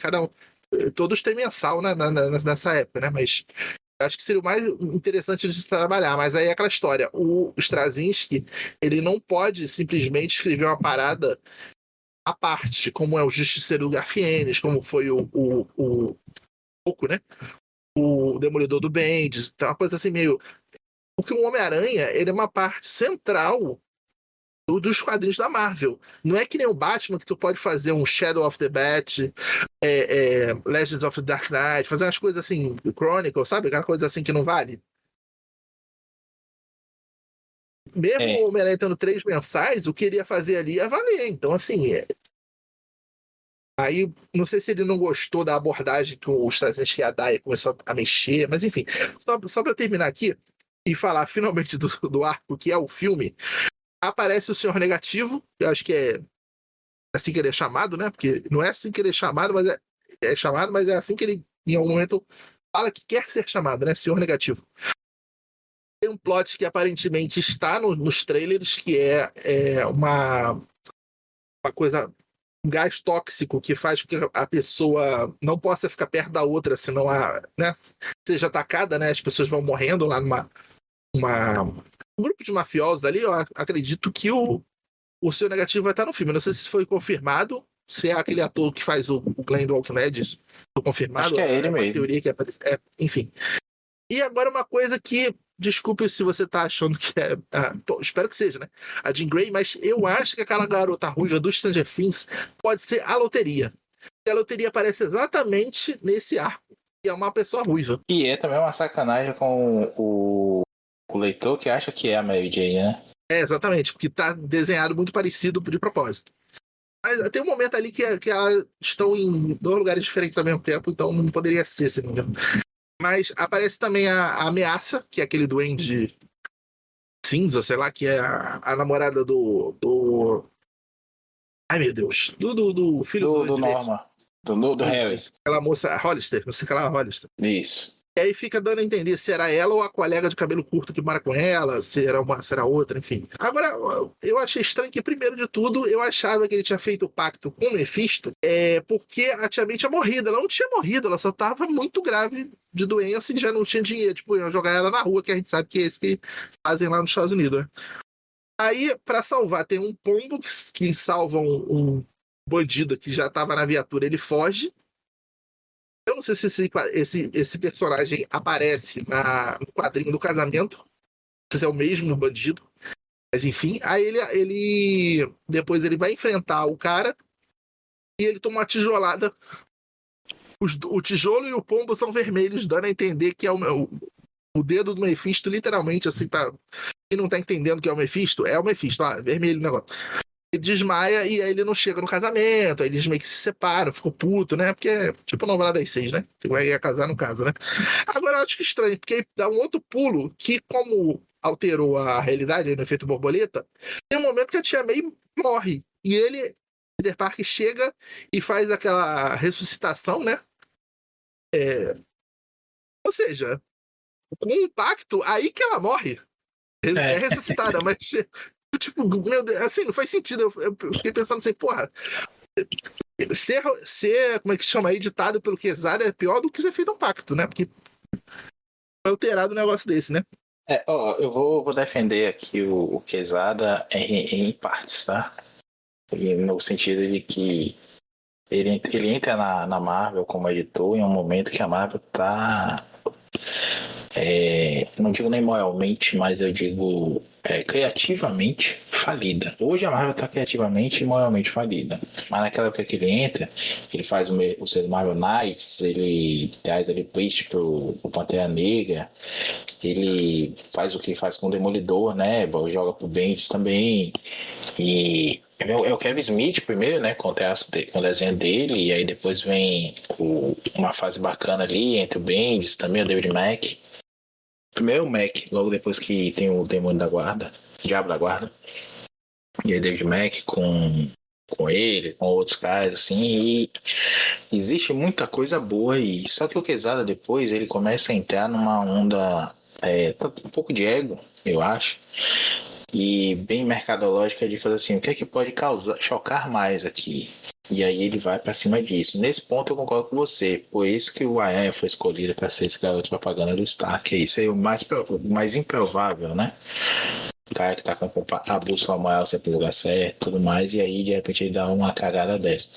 todos têm mensal nessa época, né? Mas acho que seria o mais interessante de se trabalhar. Mas aí é aquela história. O Straczynski, ele não pode simplesmente escrever uma parada à parte, como é o Justiceiro Garfienes, como foi o né? O Demolidor do Bendis, então uma coisa assim meio... Porque o Homem-Aranha, ele é uma parte central dos quadrinhos da Marvel. Não é que nem o Batman, que tu pode fazer um Shadow of the Bat, Legends of the Dark Knight, fazer umas coisas assim, Chronicle, sabe? Aquela coisa assim que não vale. Mesmo o Homem-Aranha tendo 3 mensais, o que ele ia fazer ali ia valer. Então, assim, aí, não sei se ele não gostou da abordagem que o Straczynski ia dar e começou a mexer, mas enfim. Só para terminar aqui e falar finalmente do arco, que é o filme, aparece o Senhor Negativo, que eu acho que é assim que ele é chamado, né? Porque não é assim que ele é chamado, mas é chamado, mas é assim que ele, em algum momento, fala que quer ser chamado, né? Senhor Negativo. Tem um plot que aparentemente está nos trailers, que é uma coisa, um gás tóxico que faz com que a pessoa não possa ficar perto da outra, senão né, seja atacada, né? As pessoas vão morrendo lá um grupo de mafiosos ali. Eu acredito que o Senhor Negativo vai estar no filme. Não sei se foi confirmado, se é aquele ator que faz o Glenn do Walking Dead. Foi confirmado. Acho que é ele mesmo. Teoria que aparece. Enfim. E agora uma coisa que desculpe se você tá achando que é. Espero que seja, né? A Jean Grey, mas eu acho que aquela garota ruiva do Stranger Things pode ser a loteria. E a loteria aparece exatamente nesse arco. E é uma pessoa ruiva. E é também uma sacanagem com o leitor que acha que é a Mary Jane, né? É, exatamente, porque tá desenhado muito parecido de propósito. Mas tem um momento ali que elas estão em dois lugares diferentes ao mesmo tempo, então não poderia ser, se não me engano. Mas aparece também a Ameaça, que é aquele duende cinza, sei lá, que é a namorada do. Ai, meu Deus. Do filho Do Duende Verde. Norma. Do Harry. Aquela moça, a Hollister, não sei que ela é a Hollister. Isso. E aí fica dando a entender se era ela ou a colega de cabelo curto que mora com ela, se era outra, enfim. Agora, eu achei estranho que, primeiro de tudo, eu achava que ele tinha feito o pacto com o Mephisto porque a Tia May tinha morrido. Ela não tinha morrido, ela só tava muito grave de doença e já não tinha dinheiro. Tipo, iam jogar ela na rua, que a gente sabe que é esse que fazem lá nos Estados Unidos, né? Aí, pra salvar, tem um pombo que salva um bandido que já tava na viatura, ele foge. Eu não sei se esse personagem aparece no quadrinho do casamento. Não sei se é o mesmo bandido. Mas enfim, aí ele depois ele vai enfrentar o cara e ele toma uma tijolada. O tijolo e o pombo são vermelhos, dando a entender que é o dedo do Mephisto, literalmente, assim, pra quem não tá entendendo que é o Mephisto, vermelho o negócio. Ele desmaia e aí ele não chega no casamento, aí eles meio que se separam, ficou puto, né? Porque é tipo novela das 6, né? Que vai casar, não casa, né? Agora eu acho que estranho, porque aí dá um outro pulo que, como alterou a realidade aí no efeito borboleta, tem um momento que a Tia May morre. E ele, Peter Parker, chega e faz aquela ressuscitação, né? Ou seja, com um pacto, aí que ela morre. É ressuscitada, mas tipo, meu Deus, assim, não faz sentido. Eu fiquei pensando assim, porra, ser, como é que chama, editado pelo Quesada é pior do que ser feito um pacto, né? Porque foi alterado um negócio desse, né? Eu vou defender aqui o Quesada em partes, tá? No sentido de que ele entra na Marvel como editor em um momento que a Marvel tá... não digo nem moralmente, mas eu digo criativamente falida. Hoje a Marvel está criativamente e moralmente falida. Mas naquela época que ele entra, ele faz o seu Marvel Knights, ele traz ali Priest pro Pantera Negra, ele faz o que faz com o Demolidor, né? Joga pro Bendis também. E é o Kevin Smith primeiro, né? Com o desenho dele, e aí depois vem uma fase bacana ali entre o Bendis, também o David Mack. Primeiro o Mac, logo depois que tem o Demônio da Guarda, Diabo da Guarda. E aí David Mack com ele, com outros caras, assim, e existe muita coisa boa aí. Só que o Quesada depois, ele começa a entrar numa onda, um pouco de ego, eu acho, e bem mercadológica de fazer assim, o que é que pode chocar mais aqui? E aí ele vai pra cima disso. Nesse ponto eu concordo com você. Por isso que o Aranha foi escolhido para ser esse garoto propaganda do Stark. Isso aí é o mais improvável, né? O cara que tá com a bússola moral sempre no lugar certo, tudo mais, e aí de repente ele dá uma cagada dessa.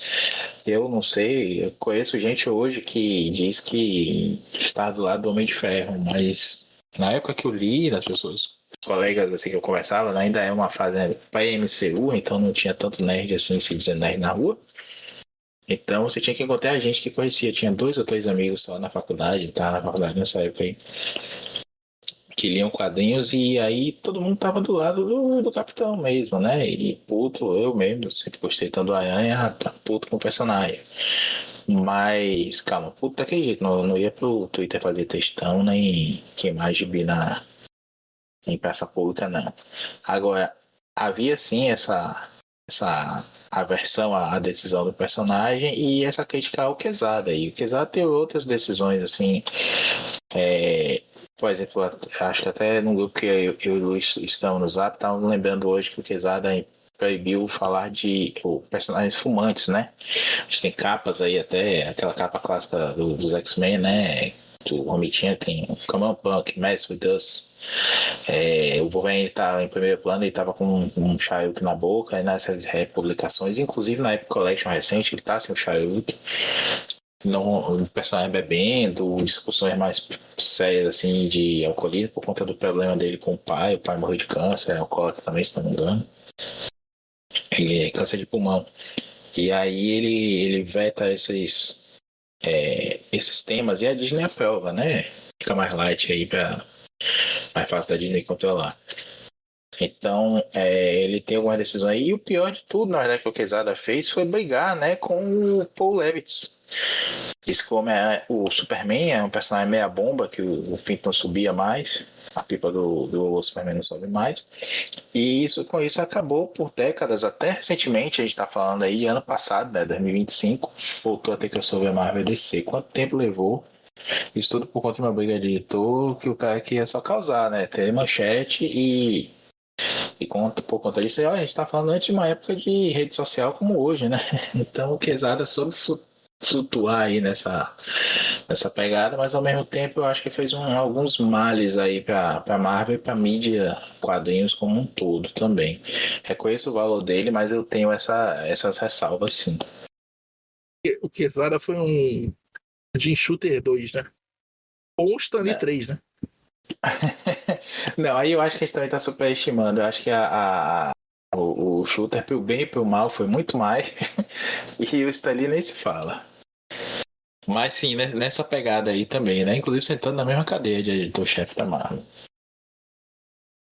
Eu não sei, eu conheço gente hoje que diz que está do lado do Homem de Ferro, mas na época que eu li, as pessoas, colegas assim que eu conversava, né, ainda é uma fase, né, pré-MCU, então não tinha tanto nerd assim, se dizer nerd na rua. Então você tinha que encontrar gente que conhecia. Tinha 2 ou 3 amigos só na faculdade, tá na faculdade nessa época aí, que liam quadrinhos, e aí todo mundo tava do lado do Capitão mesmo, né? E puto, eu mesmo, sempre gostei tanto do Aranha, tá puto com o personagem. Mas, calma, puto daquele jeito, não ia pro Twitter fazer textão, nem queimar gibi em praça pública, não. Agora, havia sim essa aversão à decisão do personagem e essa crítica ao Quesada. E o Quesada tem outras decisões, assim, por exemplo, acho que até no grupo que eu e o Luiz estamos no Zap, estavam lembrando hoje que o Quesada proibiu falar de personagens fumantes, né? A gente tem capas aí, até aquela capa clássica dos X-Men, né? O Romitinha tem o Come On Punk, Mess With Us. O Wolverine tá em primeiro plano, ele tava com um charuto na boca, aí nessas republicações, inclusive na Epic Collection recente, ele tá sem o charuto. não, o personagem bebendo, discussões mais sérias assim de alcoolismo por conta do problema dele com o pai morreu de câncer, é alcoólatra também, se não me engano. Ele é câncer de pulmão. E aí ele veta esses temas e a Disney aprova, né? Fica mais light aí mais fácil da Disney controlar. Então, ele tem algumas decisões aí. E o pior de tudo, na verdade, que o Quesada fez foi brigar, né, com o Paul Levitz. Diz que o Superman é um personagem meia bomba, que o pinto não subia mais, a pipa do Superman não sobe mais. E com isso acabou por décadas, até recentemente, a gente está falando aí, ano passado, né, 2025, voltou a ter crossover Marvel e DC. Quanto tempo levou? Isso tudo por conta de uma briga de editor, que o cara queria só causar, né, ter manchete e por conta disso, a gente tá falando antes de uma época de rede social como hoje, né? Então o Quesada soube flutuar aí nessa pegada, mas ao mesmo tempo eu acho que fez alguns males aí pra Marvel e pra mídia, quadrinhos como um todo também. Reconheço o valor dele, mas eu tenho essas ressalvas sim. O Quesada foi um Jim Shooter 2, né? Ou um Stanley 3, né? Não, aí eu acho que a gente também tá superestimando. Eu acho que o Shooter, pro bem e pro mal, foi muito mais. E o Stanley nem se fala. Mas sim, né, nessa pegada aí também, né? Inclusive sentando na mesma cadeia de editor-chefe da Marvel.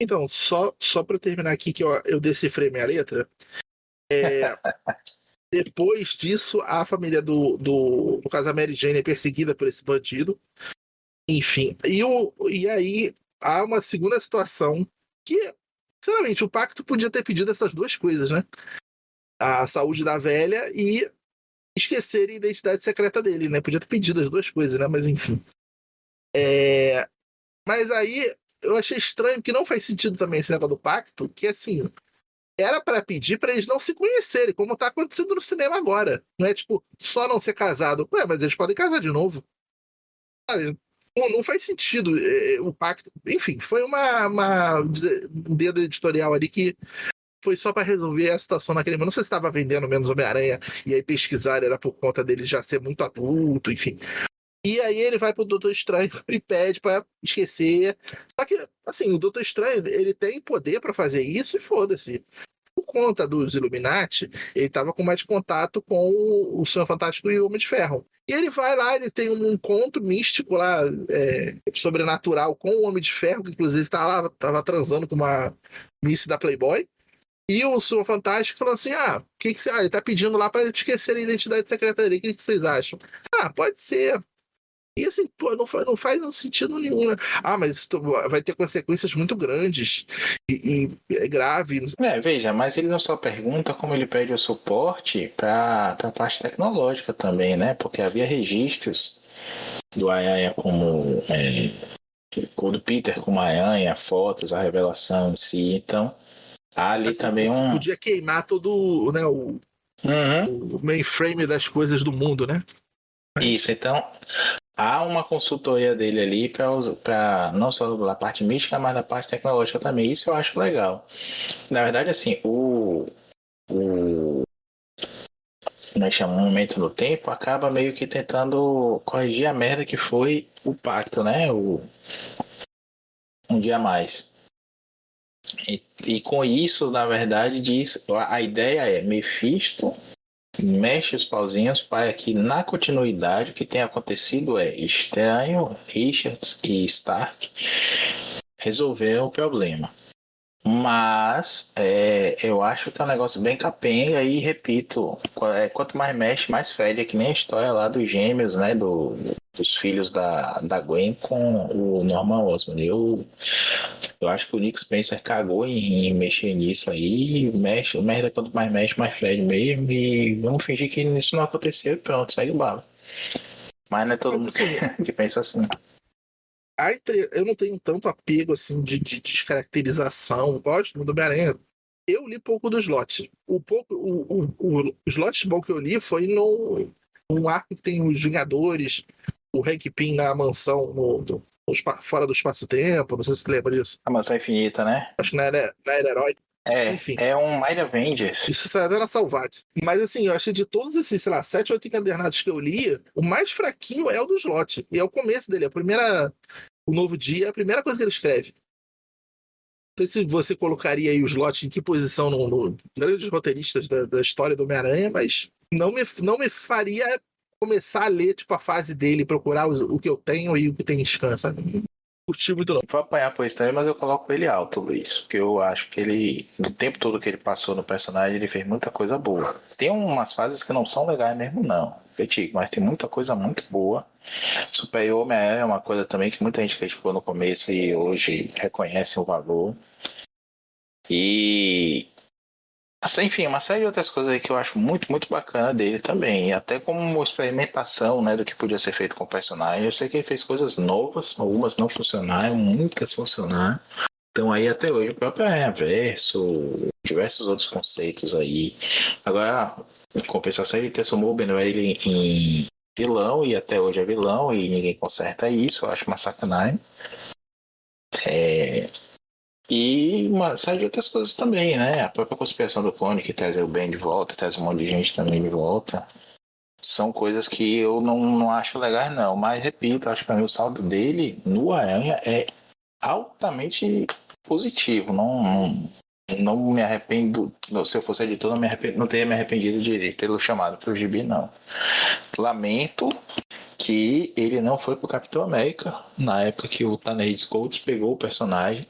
Então, só pra eu terminar aqui, que eu decifrei minha letra. Depois disso, a família no caso, a Mary Jane é perseguida por esse bandido. Enfim. E aí, há uma segunda situação que, sinceramente, o pacto podia ter pedido essas duas coisas, né? A saúde da velha e esquecer a identidade secreta dele, né? Podia ter pedido as duas coisas, né? Mas enfim. Mas aí eu achei estranho, que não faz sentido também esse negócio do pacto, que assim, era para pedir para eles não se conhecerem, como tá acontecendo no cinema agora. Não é tipo, só não ser casado. Ué, mas eles podem casar de novo. Sabe? Não faz sentido o pacto. Enfim, foi um dedo editorial ali que foi só para resolver a situação naquele momento. Não sei se estava vendendo menos Homem-Aranha e aí pesquisar era por conta dele já ser muito adulto, enfim. E aí ele vai pro Doutor Estranho e pede para esquecer. Só que, assim, o Doutor Estranho, ele tem poder para fazer isso e foda-se. Por conta dos Illuminati, ele tava com mais contato com o Senhor Fantástico e o Homem de Ferro. E ele vai lá, ele tem um encontro místico lá, sobrenatural, com o Homem de Ferro, que inclusive tava transando com uma Miss da Playboy. E o Senhor Fantástico falou assim: que você. Ele tá pedindo lá para esquecer a identidade secreta dele. O que vocês acham? Pode ser. E assim, pô, não faz sentido nenhum, né? Mas isso vai ter consequências muito grandes e é grave. Veja, mas ele não só pergunta, como ele pede o suporte para a parte tecnológica também, né? Porque havia registros do Aranha como do Peter como Aranha, fotos, a revelação em si. Então, há ali assim, também podia queimar todo, né, o mainframe das coisas do mundo, né? Isso, então há uma consultoria dele ali para não só da parte mística, mas da parte tecnológica também. Isso eu acho legal. Na verdade, assim, nós chamamos um momento no tempo, acaba meio que tentando corrigir a merda que foi o pacto, né? Um dia a mais. E com isso, na verdade, a ideia é Mephisto mexe os pauzinhos para que na continuidade o que tem acontecido é Estranho, Richards e Stark resolver o problema. Mas eu acho que é um negócio bem capenga e repito, quanto mais mexe, mais fede. É que nem a história lá dos gêmeos, né? Dos filhos da Gwen com o Norman Osborn. Eu acho que o Nick Spencer cagou em mexer nisso aí. Mexe, merda, quanto mais mexe, mais fede mesmo. E vamos fingir que isso não aconteceu e pronto, segue o bala. Mas não é todo mundo que pensa assim. Eu não tenho tanto apego assim de descaracterização. Gosto do Homem-Aranha. Eu li pouco do slot. O slot bom que eu li foi no arco que tem os Vingadores, o Hank Pym na mansão fora do espaço-tempo. Não sei se você lembra disso. A mansão infinita, né? Acho que na era herói. Enfim. É um Might Avengers. Isso saiu até na Salvati. Mas assim, eu achei de todos esses, sei lá, 7 ou 8 encadernados que eu li, o mais fraquinho é o do Slot. E é o começo dele, o novo dia, é a primeira coisa que ele escreve. Não sei se você colocaria aí o Slot em que posição no grandes roteiristas da história do Homem-Aranha, mas não me faria começar a ler tipo, a fase dele, procurar o que eu tenho e o que tem em scan, sabe? Não curti muito não. Vou apanhar por isso também, mas eu coloco ele alto, Luiz. Porque eu acho que ele, no tempo todo que ele passou no personagem, ele fez muita coisa boa. Tem umas fases que não são legais mesmo, não. Critico, mas tem muita coisa muito boa. Super Homem é uma coisa também que muita gente criticou no começo e hoje reconhece o valor. E assim, enfim, uma série de outras coisas aí que eu acho muito, muito bacana dele também. E até como uma experimentação, né, do que podia ser feito com o personagem. Eu sei que ele fez coisas novas, algumas não funcionaram, muitas funcionaram. Então aí até hoje o próprio Verso, diversos outros conceitos aí. Agora, em compensação, ele transformou o Ben Reilly em vilão e até hoje é vilão e ninguém conserta isso. Eu acho uma sacanagem. E uma série de outras coisas também, né? A própria conspiração do clone que traz o Ben de volta, traz um monte de gente também de volta. São coisas que eu não acho legais, não. Mas, repito, acho que para mim o saldo dele no Aranha é altamente positivo. Não me arrependo. Se eu fosse editor, não teria me arrependido de tê-lo chamado para o gibi, não. Lamento que ele não foi pro Capitão América na época que o Ta-Nehisi Coates pegou o personagem.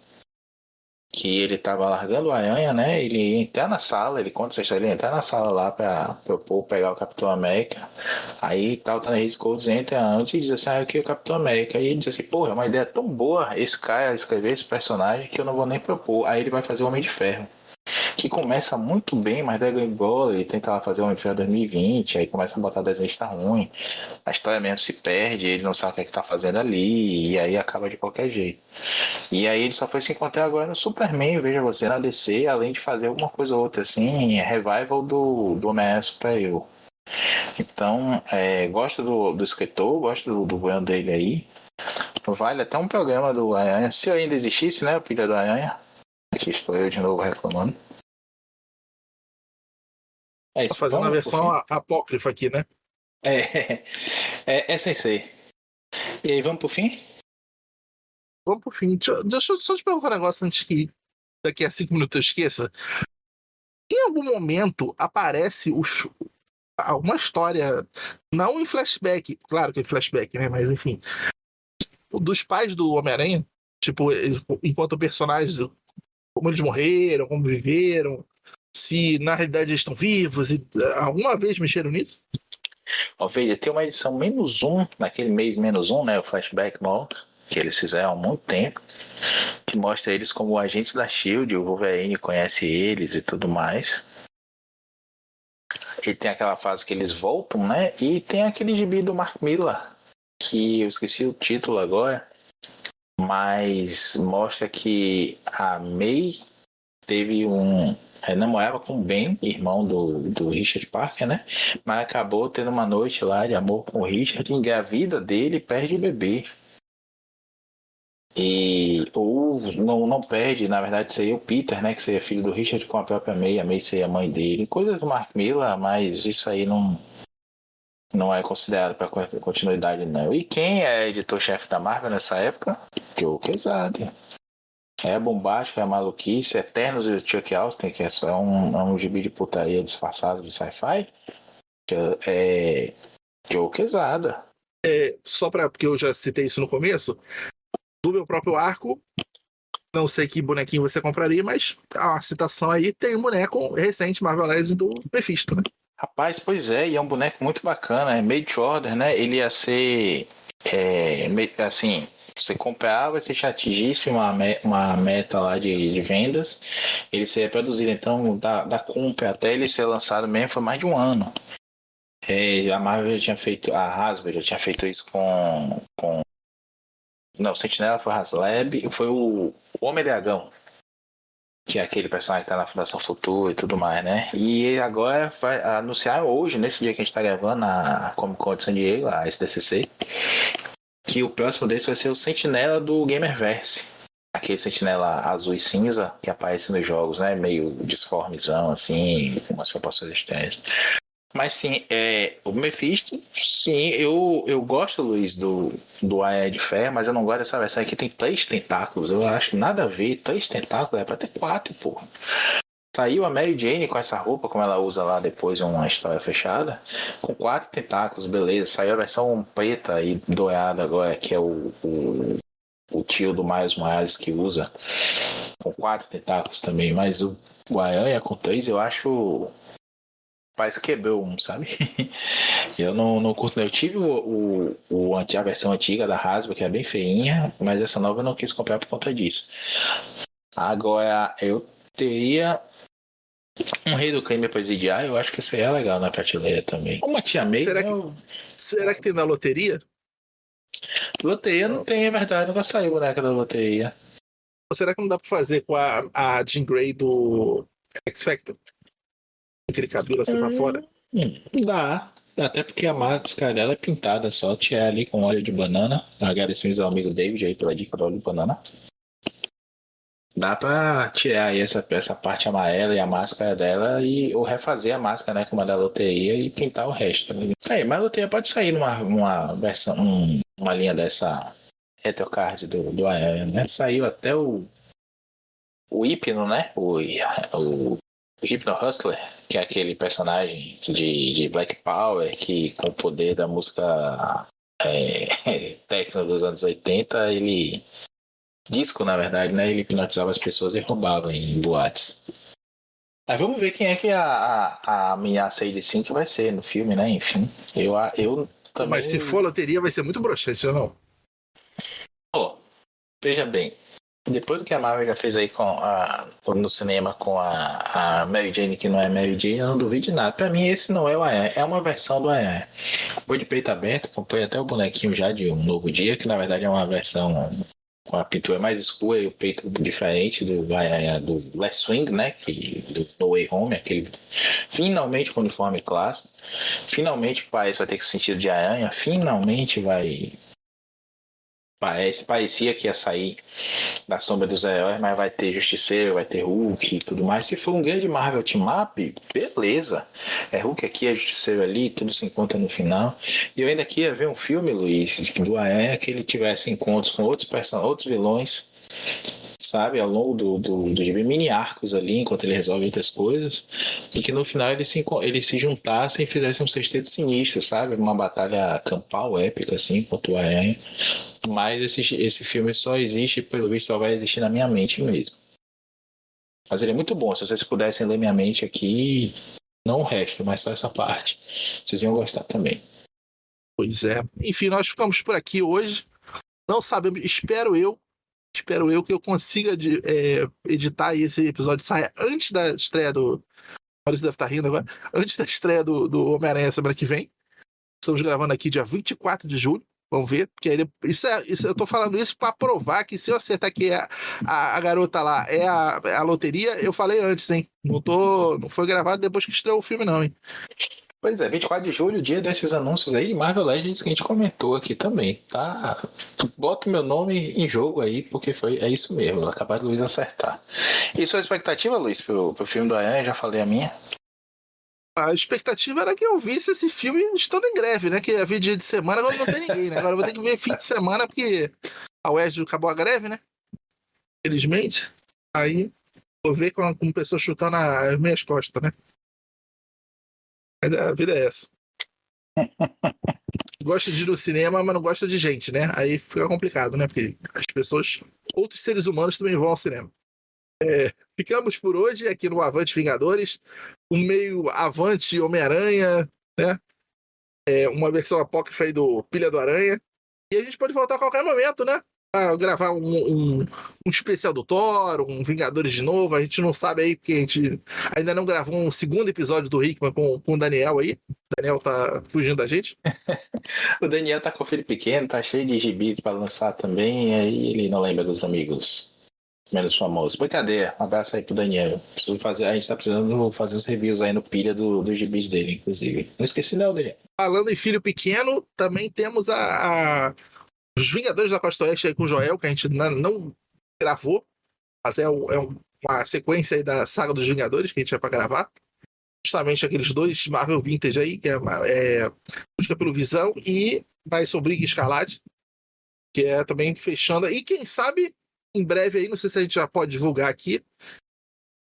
Que ele tava largando o Aranha, né? Ele ia entrar na sala, ele conta essa história, ele ia entrar na sala lá pra propor pegar o Capitão América. Aí tal, tá na Coates entra antes e diz assim, eu queria o Capitão América. Aí ele diz assim, porra, é uma ideia tão boa esse cara escrever esse personagem que eu não vou nem propor. Aí ele vai fazer o Homem de Ferro. Que começa muito bem, mas daí igual ele tenta lá fazer o Homem de Ferro 2020, aí começa a botar desenho está ruim, a história mesmo se perde, ele não sabe o que é que tá fazendo ali, e aí acaba de qualquer jeito. E aí ele só foi se encontrar agora no Superman, veja você, na DC, além de fazer alguma coisa ou outra, assim, revival do Homem-Aranha Superior. Então, gosto do escritor, gosto do bueno dele aí. Vale até um programa do Aranha, se ainda existisse, né, o Pilha do Aranha. Aqui estou eu de novo reclamando. É isso, Tá fazendo a versão apócrifa aqui, né? É sensei. E aí, vamos pro fim? Vamos pro fim. Deixa eu só te perguntar um negócio antes que daqui a 5 minutos eu esqueça. Em algum momento aparece uma história, não em flashback, claro que é flashback, né? Mas enfim, dos pais do Homem-Aranha, tipo, enquanto personagens, como eles morreram, como viveram, se na realidade eles estão vivos, e alguma vez mexeram nisso? Ó, veja, tem uma edição -1, naquele mês -1, né? O Flashback Mode, que eles fizeram há muito tempo, que mostra eles como agentes da SHIELD, o Wolverine conhece eles e tudo mais. E tem aquela fase que eles voltam, né? E tem aquele gibi do Mark Millar, que eu esqueci o título agora, mas mostra que a May teve namorava com o Ben, irmão do Richard Parker, né? Mas acabou tendo uma noite lá de amor com o Richard, engravida dele e perde o bebê. Ou não perde, na verdade seria o Peter, né? Que seria filho do Richard com a própria May, a May seria a mãe dele. Coisas do Mark Millar, mas isso aí não é considerado para continuidade, não. E quem é editor-chefe da Marvel nessa época? Joe Quesada. É bombástico, é maluquice, Eternos e Chuck Austin, que é só um gibi de putaria disfarçado de sci-fi. É Joe Quesada. Só porque eu já citei isso no começo, do meu próprio arco, não sei que bonequinho você compraria, mas a citação aí tem um boneco recente, Marvel Legends, do Mephisto, né? Rapaz, pois é, e é um boneco muito bacana, é made to order, né? Ele ia ser, assim, você comprava, se já atingisse uma meta lá de vendas, ele seria produzido. Então, da compra até ele ser lançado mesmo, foi mais de um ano. A Marvel já tinha feito, a Hasbro já tinha feito isso não, Sentinela foi a Haslab, foi o Homem-Dragão, que é aquele personagem que tá na Fundação Futuro e tudo mais, né? E agora vai anunciar hoje, nesse dia que a gente tá gravando, na Comic Con de San Diego, a SDCC, que o próximo desse vai ser o Sentinela do Gamerverse. aquele sentinela azul e cinza que aparece nos jogos, né? Meio disformezão, assim, com umas proporções estranhas. Mas sim, o Mephisto, sim, eu gosto, Luiz, do Aranha de Ferro, mas eu não gosto dessa versão aqui, tem 3 tentáculos. Eu acho que nada a ver, 3 tentáculos, é pra ter 4, pô. Saiu a Mary Jane com essa roupa, como ela usa lá depois em uma história fechada, com 4 tentáculos, beleza. Saiu a versão preta e dourada agora, que é o tio do Miles Morales que usa, com 4 tentáculos também. Mas o Aranha com 3 eu acho. Parece que quebrou um, sabe? Eu não curto. Eu tive a versão antiga da Hasbro, que é bem feinha, mas essa nova eu não quis comprar por conta disso. Agora, eu teria um Rei do Crime Presidiário, eu acho que isso aí é legal na prateleira também. Uma Tia May, Será que tem na loteria? Loteria não tem, é verdade, nunca saiu boneca da loteria. Ou será que não dá pra fazer com a Jean Grey do X Factor? Aquele cabelo assim pra fora? Dá. Até porque a máscara dela é pintada, só tirar ali com óleo de banana. Agradecemos ao amigo David aí pela dica do óleo de banana. Dá pra tirar aí essa parte amarela e a máscara dela ou refazer a máscara, né, como a da loteria e pintar o resto. Aí, mas a loteria pode sair numa versão, uma linha dessa retrocard do Aranha, né? Saiu até o Hypno, né? O Hypno Hustler, que é aquele personagem de Black Power que com o poder da música techno dos anos 80, ele... disco, na verdade, né? Ele hipnotizava as pessoas e roubava em boates. Mas vamos ver quem é que a ameaça aí de 5 vai ser no filme, né? Enfim, eu também... Mas se for loteria vai ser muito broxante, não? Pô, veja bem. Depois do que a Marvel já fez aí no cinema com a Mary Jane, que não é Mary Jane, eu não duvido de nada. Pra mim, esse não é o Aranha, é uma versão do Aranha. Foi de peito aberto, comprei até o bonequinho já de Um Novo Dia, que na verdade é uma versão com a pintura mais escura e o peito diferente do Last Swing, né? Do No Way Home, aquele finalmente com uniforme clássico. Finalmente o país vai ter esse sentido de aranha, finalmente vai. Parecia que ia sair da sombra dos heróis, mas vai ter Justiceiro, vai ter Hulk e tudo mais. Se for um grande Marvel Team Up, beleza. É Hulk aqui, é Justiceiro ali, tudo se encontra no final. E eu ainda queria ver um filme, Luiz, do Aranha, que ele tivesse encontros com outros vilões, sabe, ao longo do mini arcos ali, enquanto ele resolve outras coisas, e que no final eles se juntassem e fizessem um sexteto sinistro, sabe? Uma batalha campal épica, assim, contra o Aranha. Mas esse filme só existe, pelo visto, só vai existir na minha mente mesmo. Mas ele é muito bom. Se vocês pudessem ler minha mente aqui, não o resto, mas só essa parte, vocês iam gostar também. Pois é. Enfim, nós ficamos por aqui hoje. Não sabemos, espero eu que eu consiga editar e esse episódio saia antes da estreia do... Maurício deve estar rindo agora. Antes da estreia do Homem-Aranha semana que vem. Estamos gravando aqui dia 24 de julho. Vamos ver, porque isso eu tô falando isso para provar que se eu acertar que a garota lá é a loteria, eu falei antes, hein? Não foi gravado depois que estreou o filme, não, hein? Pois é, 24 de julho, dia desses anúncios aí de Marvel Legends que a gente comentou aqui também, tá? Bota o meu nome em jogo aí, porque é isso mesmo, acabou de Luiz acertar. E sua expectativa, Luiz, pro filme do Aranha? Já falei a minha. A expectativa era que eu visse esse filme estando em greve, né? Que ia ver dia de semana, agora não tem ninguém, né? Agora eu vou ter que ver fim de semana, porque a UERJ acabou a greve, né? Felizmente. Aí, vou ver com pessoas chutando as minhas costas, né? A vida é essa. Gosta de ir no cinema, mas não gosta de gente, né? Aí fica complicado, né? Porque as pessoas, outros seres humanos também vão ao cinema. Ficamos por hoje aqui no Avante Vingadores, um meio Avante Homem-Aranha, né? Uma versão apócrifa aí do Pilha do Aranha. E a gente pode voltar a qualquer momento, né? A gravar um especial do Thor, um Vingadores de novo. A gente não sabe aí, porque a gente ainda não gravou um segundo episódio do Hickman com o Daniel aí. O Daniel tá fugindo da gente. O Daniel tá com o filho pequeno, tá cheio de gibi pra lançar também, aí ele não lembra dos amigos menos famosos. Brincadeira, um abraço aí pro Daniel. A gente tá precisando fazer os reviews aí no pilha dos gibis dele, inclusive. Não esqueci não, Daniel. Falando em filho pequeno, também temos os Vingadores da Costa Oeste aí com o Joel, que a gente não gravou, mas uma sequência aí da saga dos Vingadores que a gente vai pra gravar. Justamente aqueles dois Marvel Vintage aí, que é Busca pelo Visão e mais sobre Briga Escarlate, que é também fechando. E quem sabe, em breve aí, não sei se a gente já pode divulgar aqui,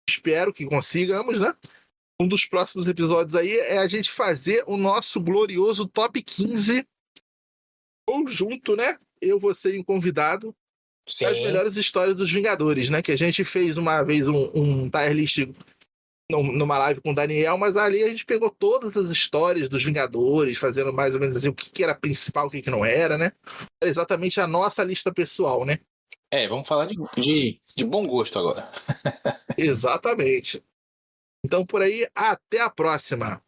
espero que consigamos, né? Um dos próximos episódios aí é a gente fazer o nosso glorioso Top 15 conjunto, né? Eu, você e um convidado, das melhores histórias dos Vingadores, né? Que a gente fez uma vez um tier list numa live com o Daniel, mas ali a gente pegou todas as histórias dos Vingadores, fazendo mais ou menos assim, o que era principal, o que não era, né? Era exatamente a nossa lista pessoal, né? Vamos falar de bom gosto agora. Exatamente. Então, por aí, até a próxima.